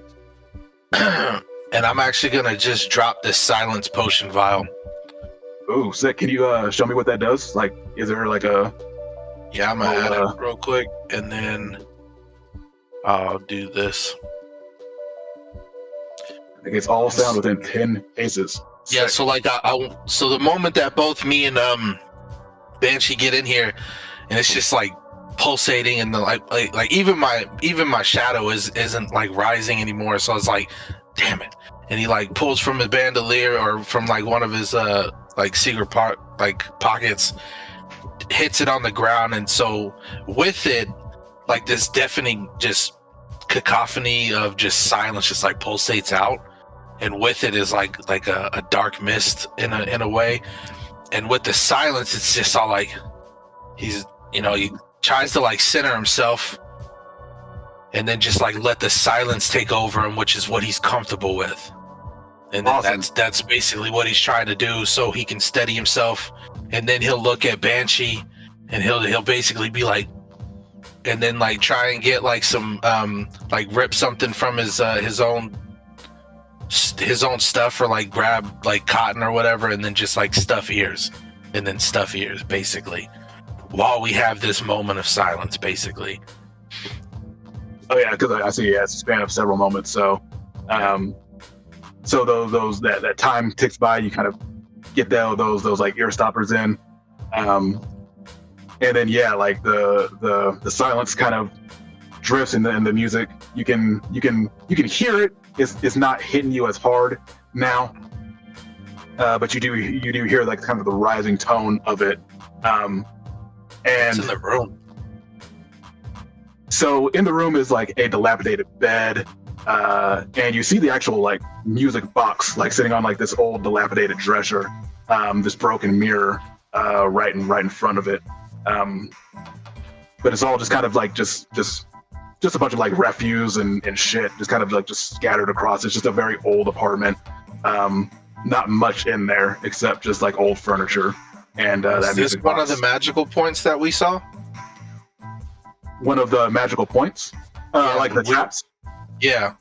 Speaker 2: and I'm actually gonna just drop this silence potion vial.
Speaker 1: Ooh, sick! Can you show me what that does? Like, is there like a?
Speaker 2: Yeah, I'm gonna add it real quick, and then I'll do this.
Speaker 1: Like it's all sound within 10 paces.
Speaker 2: Yeah, so like so the moment that both me and Banshee get in here, and it's just like pulsating, and the like even my shadow isn't like rising anymore. So it's like, damn it! And he like pulls from his bandolier or from like one of his like secret pockets, hits it on the ground, and so with it, like this deafening just cacophony of just silence just like pulsates out, and with it is like a dark mist in a way, and with the silence it's just all like he tries to like center himself and then just like let the silence take over him, which is what he's comfortable with. And then
Speaker 1: Awesome.
Speaker 2: that's basically what he's trying to do, so he can steady himself. And then he'll look at Banshee, and he'll basically be like, and then like try and get like some like rip something from his own stuff, or like grab like cotton or whatever, and then just like stuff ears basically, while we have this moment of silence basically.
Speaker 1: Oh yeah, because I see. Yeah, it's a span of several moments. So, so those that time ticks by. You kind of get those like ear stoppers in, and then yeah, like the silence kind of drifts in the music. You can hear it. It's not hitting you as hard now, but you do hear like kind of the rising tone of it. And
Speaker 2: It's in the room.
Speaker 1: So in the room is like a dilapidated bed, and you see the actual like music box like sitting on like this old dilapidated dresser, this broken mirror right in front of it. But it's all just kind of like just a bunch of like refuse and shit, just kind of like just scattered across. It's just a very old apartment. Not much in there except just like old furniture and that
Speaker 2: Is this
Speaker 1: music
Speaker 2: one
Speaker 1: box.
Speaker 2: of the magical points that we saw?
Speaker 1: One of the magical points,
Speaker 2: Yeah,
Speaker 1: like the taps.
Speaker 2: Yeah.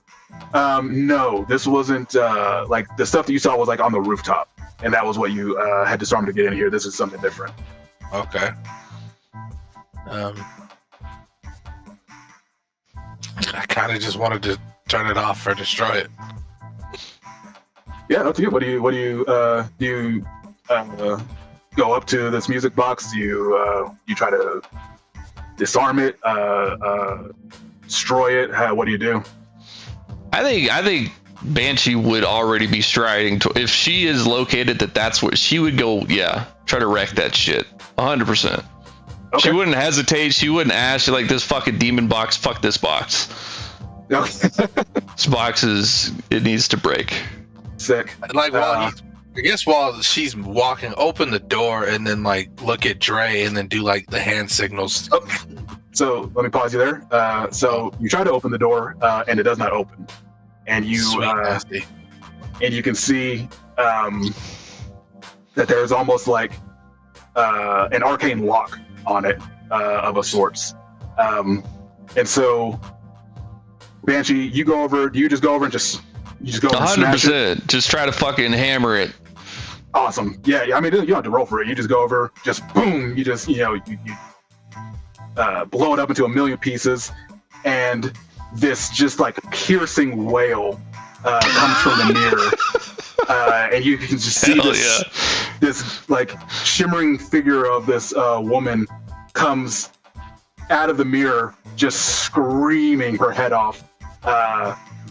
Speaker 1: No, this wasn't like the stuff that you saw was like on the rooftop, and that was what you had disarmed to get in here. This is something different.
Speaker 2: Okay. I kind of just wanted to turn it off or destroy it.
Speaker 1: Yeah, up to you. What do you go up to this music box? Do you try to disarm it, destroy it? What do you do?
Speaker 3: I think Banshee would already be striding to, if she is located that's what she would go. Yeah, try to wreck that shit 100%.
Speaker 1: Okay.
Speaker 3: She wouldn't hesitate. She wouldn't ask. She like, this fucking demon box. Fuck this box.
Speaker 1: Okay.
Speaker 3: This box it needs to break.
Speaker 1: Sick.
Speaker 2: Like I guess while she's walking, open the door and then like look at Dre and then do like the hand signals.
Speaker 1: Okay. So let me pause you there. So you try to open the door, and it does not open. And you
Speaker 2: Nasty.
Speaker 1: and you can see that there's almost like an arcane lock on it of a sorts. And so Banshee, you go over. Do you just go over and just go over and smash it?
Speaker 3: 100%. Just try to fucking hammer it.
Speaker 1: Awesome. Yeah. I mean, you don't have to roll for it. You just go over, just boom. You just you blow it up into a million pieces, and this just like piercing wail comes from the mirror, and you can just see
Speaker 3: Hell
Speaker 1: this this like shimmering figure of this woman comes out of the mirror, just screaming her head off,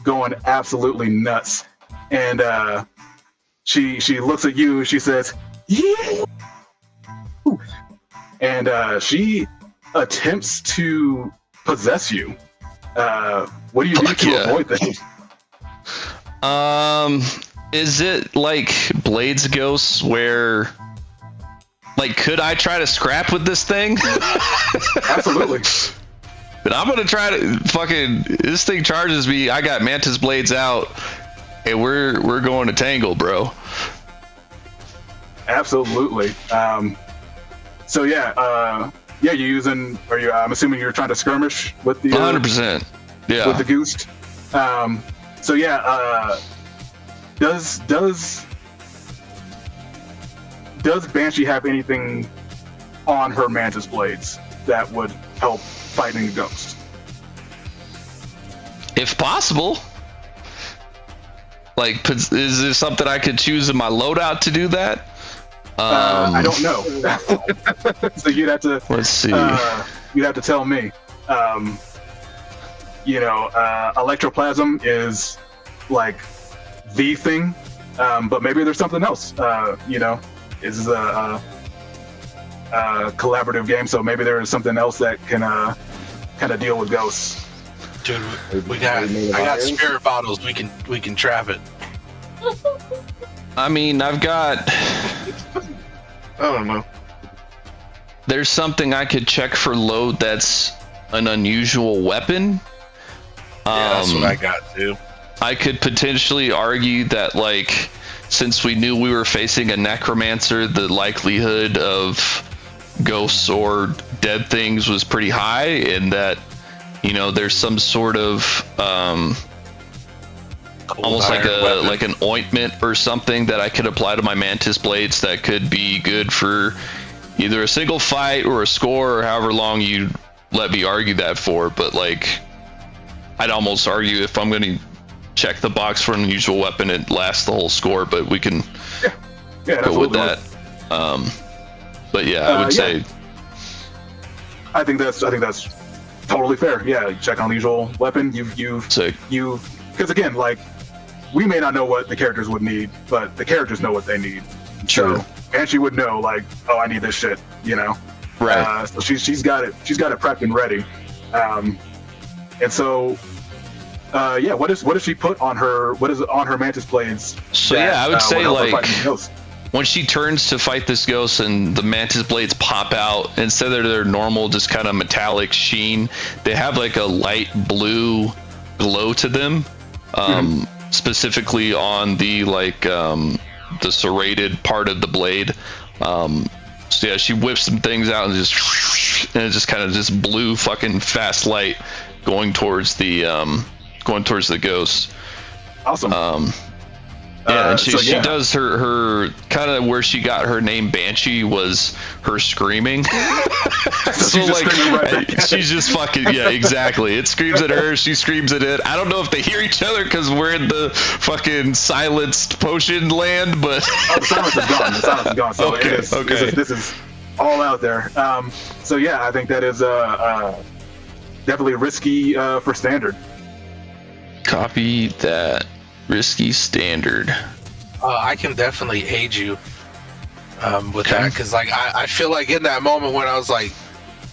Speaker 1: going absolutely nuts, and she looks at you. She says, "Yeah," and she attempts to possess you. What do you do
Speaker 3: Fuck
Speaker 1: to
Speaker 3: yeah.
Speaker 1: avoid this?
Speaker 3: Is it like Blades Ghosts where, like, could I try to scrap with this thing?
Speaker 1: Absolutely.
Speaker 3: But I'm gonna try to fucking. This thing charges me. I got mantis blades out, and we're going to tangle, bro.
Speaker 1: Absolutely. So yeah, you're using. Are you? I'm assuming you're trying to skirmish with the
Speaker 3: 100%. Yeah.
Speaker 1: with the goose. So yeah, does Banshee have anything on her mantis blades that would help fighting the ghost?
Speaker 3: If possible. Like, is there something I could choose in my loadout to do that?
Speaker 1: I don't know. So you'd have to.
Speaker 3: Let's see.
Speaker 1: You'd have to tell me. Electroplasm is like the thing, but maybe there's something else. This is a collaborative game, so maybe there is something else that can kind of deal with ghosts.
Speaker 2: Dude, I got spirit bottles. We can trap it.
Speaker 3: I mean, I've got.
Speaker 4: I don't know.
Speaker 3: There's something I could check for load that's an unusual weapon.
Speaker 2: Yeah, that's what I got too.
Speaker 3: I could potentially argue that, like, since we knew we were facing a necromancer, the likelihood of ghosts or dead things was pretty high, and that, there's some sort of almost like an ointment or something that I could apply to my mantis blades that could be good for either a single fight or a score, or however long you let me argue that for. But like, I'd almost argue if I'm going to check the box for an unusual weapon, it lasts the whole score, but we can go with that. But yeah, I would say.
Speaker 1: I think that's totally fair. Yeah, check on the usual weapon.
Speaker 3: Sick.
Speaker 1: Because again, like, we may not know what the characters would need, but the characters know what they need.
Speaker 3: True.
Speaker 1: So Banshee would know, like, oh, I need this shit,
Speaker 3: Right.
Speaker 1: So she's got it prepped and ready. And so, what does she put on her? What is on her mantis blades?
Speaker 3: So yeah, I would say
Speaker 1: help her
Speaker 3: like
Speaker 1: fight the ghost?
Speaker 3: when she turns to fight this ghost and the mantis blades pop out, instead of their normal just kind of metallic sheen, they have like a light blue glow to them. Specifically on the the serrated part of the blade. So yeah, she whips some things out and it's just kind of this blue fucking fast light going towards the ghost.
Speaker 1: Awesome.
Speaker 3: Yeah, and she does her kind of where she got her name Banshee was her screaming. So like she's just fucking exactly. It screams at her, she screams at it. I don't know if they hear each other because we're in the fucking silenced potion land, but
Speaker 1: the silence is gone. The silence is gone. So
Speaker 3: okay.
Speaker 1: This is all out there. So yeah, I think that is definitely risky for standard.
Speaker 3: Copy that. Risky standard.
Speaker 2: I can definitely aid you with that, because like I feel like in that moment when I was like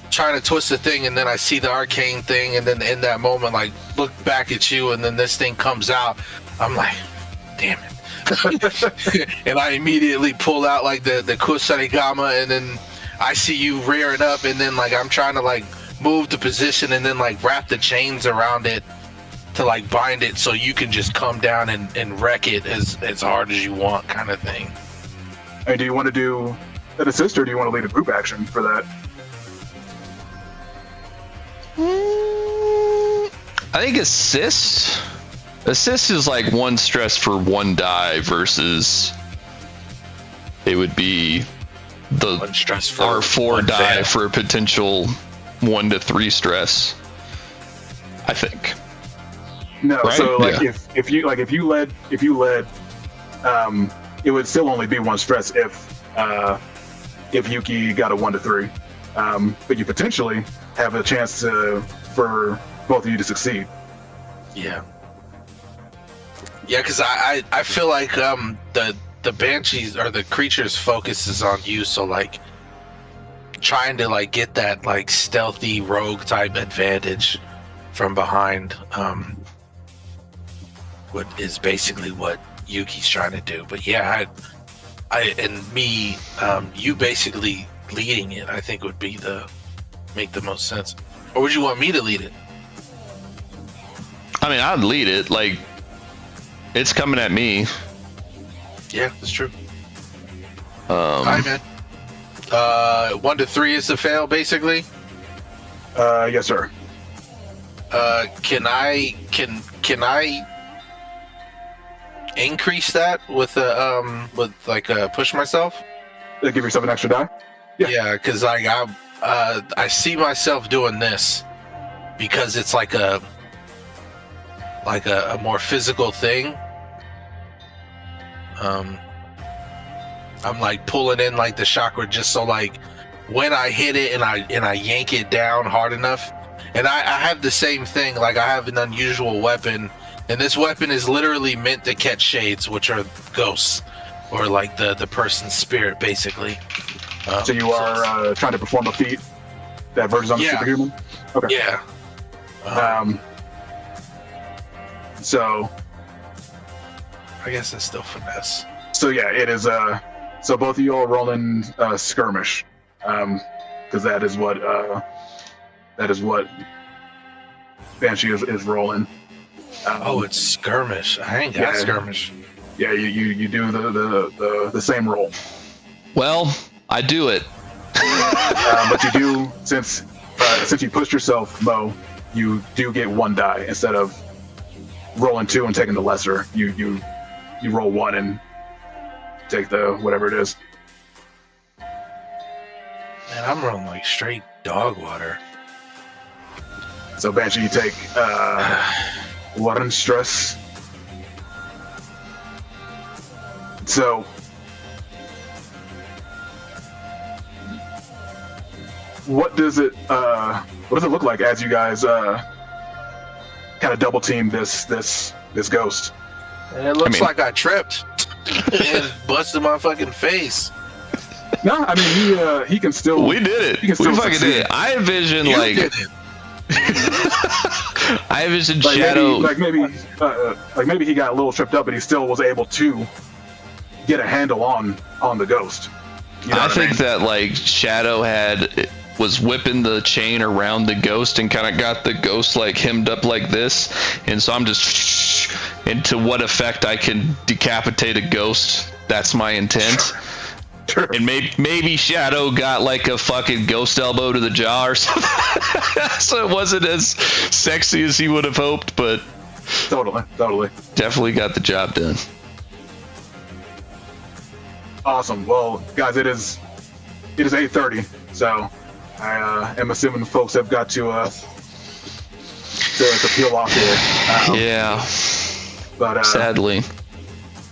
Speaker 2: trying to twist the thing and then I see the arcane thing and then in that moment like look back at you and then this thing comes out, I'm like, damn it. And I immediately pull out like the Kusarigama and then I see you rearing up and then like I'm trying to like move the position and then like wrap the chains around it to like bind it so you can just come down and wreck it as hard as you want, kind of thing.
Speaker 1: And do you want to do an assist or do you want to lead a group action for that?
Speaker 3: I think assist is like one stress for one die versus it would be the
Speaker 2: One stress for
Speaker 3: R4
Speaker 2: one
Speaker 3: die
Speaker 2: fail.
Speaker 3: for a potential 1 to 3 stress, I think.
Speaker 1: No,
Speaker 3: Right?
Speaker 1: so like
Speaker 3: Yeah.
Speaker 1: if you led, it would still only be 1 stress if Yuki got a 1 to 3, but you potentially have a chance for both of you to succeed.
Speaker 2: Yeah, because I feel like the banshees or the creature's focus is on you, so like trying to like get that like stealthy rogue type advantage from behind is basically what Yuki's trying to do. But yeah, you basically leading it, I think would be make the most sense. Or would you want me to lead it?
Speaker 3: I mean, I'd lead it. Like, it's coming at me.
Speaker 2: Yeah, that's true.
Speaker 3: Um,
Speaker 2: All right, man. 1 to 3 is the fail, basically.
Speaker 1: Yes, sir.
Speaker 2: Can I increase that with a push myself?
Speaker 1: Give yourself an extra die. Yeah.
Speaker 2: Yeah, because I see myself doing this because it's like a more physical thing. I'm like pulling in like the chakra just so like when I hit it and I yank it down hard enough, and I have the same thing. Like I have an unusual weapon, and this weapon is literally meant to catch shades, which are ghosts or like the person's spirit, basically.
Speaker 1: So you are trying to perform a feat that verges on the
Speaker 2: Yeah.
Speaker 1: superhuman. Okay.
Speaker 2: Yeah.
Speaker 1: So
Speaker 2: I guess it's still finesse.
Speaker 1: So yeah, it is. So both of you are rolling skirmish, because that is what Banshee is rolling.
Speaker 2: Oh, it's skirmish. I ain't got
Speaker 1: Yeah.
Speaker 2: skirmish.
Speaker 1: Yeah, you do the same roll,
Speaker 3: well, I do it.
Speaker 1: but you do since you pushed yourself, Mo, you do get 1 die instead of rolling 2 and taking the lesser. You roll 1 and take the whatever it is.
Speaker 2: Man, I'm rolling like straight dog water.
Speaker 1: So Banshee, you take 1 stress. So what does it look like as you guys kind of double team this ghost?
Speaker 2: And it looks
Speaker 3: mean-
Speaker 2: like I tripped and busted my fucking face.
Speaker 1: No, I mean he can still.
Speaker 3: We did it.
Speaker 1: You can still
Speaker 3: We fucking
Speaker 1: succeed.
Speaker 3: did it. I envision
Speaker 2: You
Speaker 3: like
Speaker 2: did it.
Speaker 3: I envision
Speaker 1: like
Speaker 3: Shadow.
Speaker 1: maybe he got a little tripped up, but he still was able to get a handle on the ghost. You know
Speaker 3: I
Speaker 1: what
Speaker 3: think
Speaker 1: mean?
Speaker 3: that like Shadow was whipping the chain around the ghost and kind of got the ghost like hemmed up like this, and so I'm just into what effect I can decapitate a ghost. That's my intent.
Speaker 1: Sure.
Speaker 3: And maybe Shadow got like a fucking ghost elbow to the jaw or something, so it wasn't as sexy as he would have hoped, but
Speaker 1: Totally.
Speaker 3: definitely got the job done.
Speaker 1: Awesome. Well, guys, it is 8:30, so I am assuming folks have got to peel off here.
Speaker 3: Yeah,
Speaker 1: But
Speaker 3: sadly.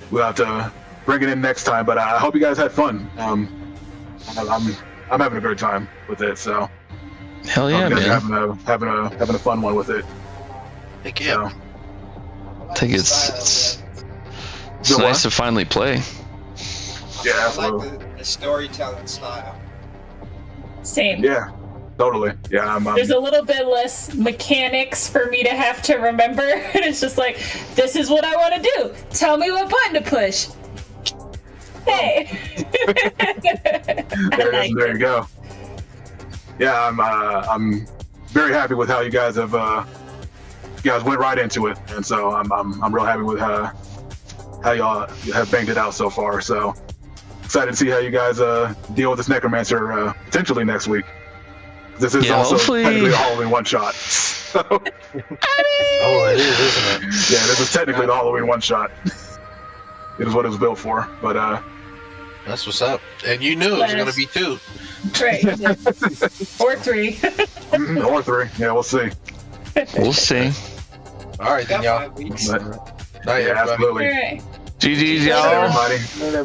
Speaker 1: we'll have to bring it in next time. But I hope you guys had fun. I'm having a great time with it. So
Speaker 3: Hell
Speaker 1: I
Speaker 3: yeah,
Speaker 1: hope you guys
Speaker 3: man.
Speaker 1: are having a fun one with it.
Speaker 2: Thank you.
Speaker 1: So,
Speaker 3: I think it's
Speaker 1: The what?
Speaker 3: nice to finally play.
Speaker 1: Yeah,
Speaker 6: I
Speaker 1: absolutely.
Speaker 6: like the storytelling style.
Speaker 5: Same.
Speaker 1: Yeah, totally. Yeah,
Speaker 5: There's a little bit less mechanics for me to have to remember. It's just like, this is what I want to do. Tell me what button to push. Hey.
Speaker 1: there you go. Yeah, I'm very happy with how you guys have you guys went right into it, and so I'm real happy with how y'all have banged it out so far. So excited to see how you guys deal with this necromancer potentially next week. This is
Speaker 3: Yeah,
Speaker 1: also
Speaker 3: hopefully-
Speaker 1: technically a Halloween one shot. So,
Speaker 2: Oh, it is, isn't it?
Speaker 1: yeah, this is technically the Halloween one shot. It is what it was built for, but
Speaker 2: That's what's up. And you knew it was going to be 2.
Speaker 5: Right. Or 3.
Speaker 1: or 3. Yeah, we'll see.
Speaker 3: We'll see.
Speaker 2: All right, then,
Speaker 6: Got
Speaker 2: y'all.
Speaker 6: 5 weeks.
Speaker 1: But,
Speaker 2: Night,
Speaker 1: yeah,
Speaker 2: everybody.
Speaker 1: absolutely.
Speaker 5: All right.
Speaker 3: GG's,
Speaker 1: All
Speaker 3: y'all.
Speaker 1: right, everybody.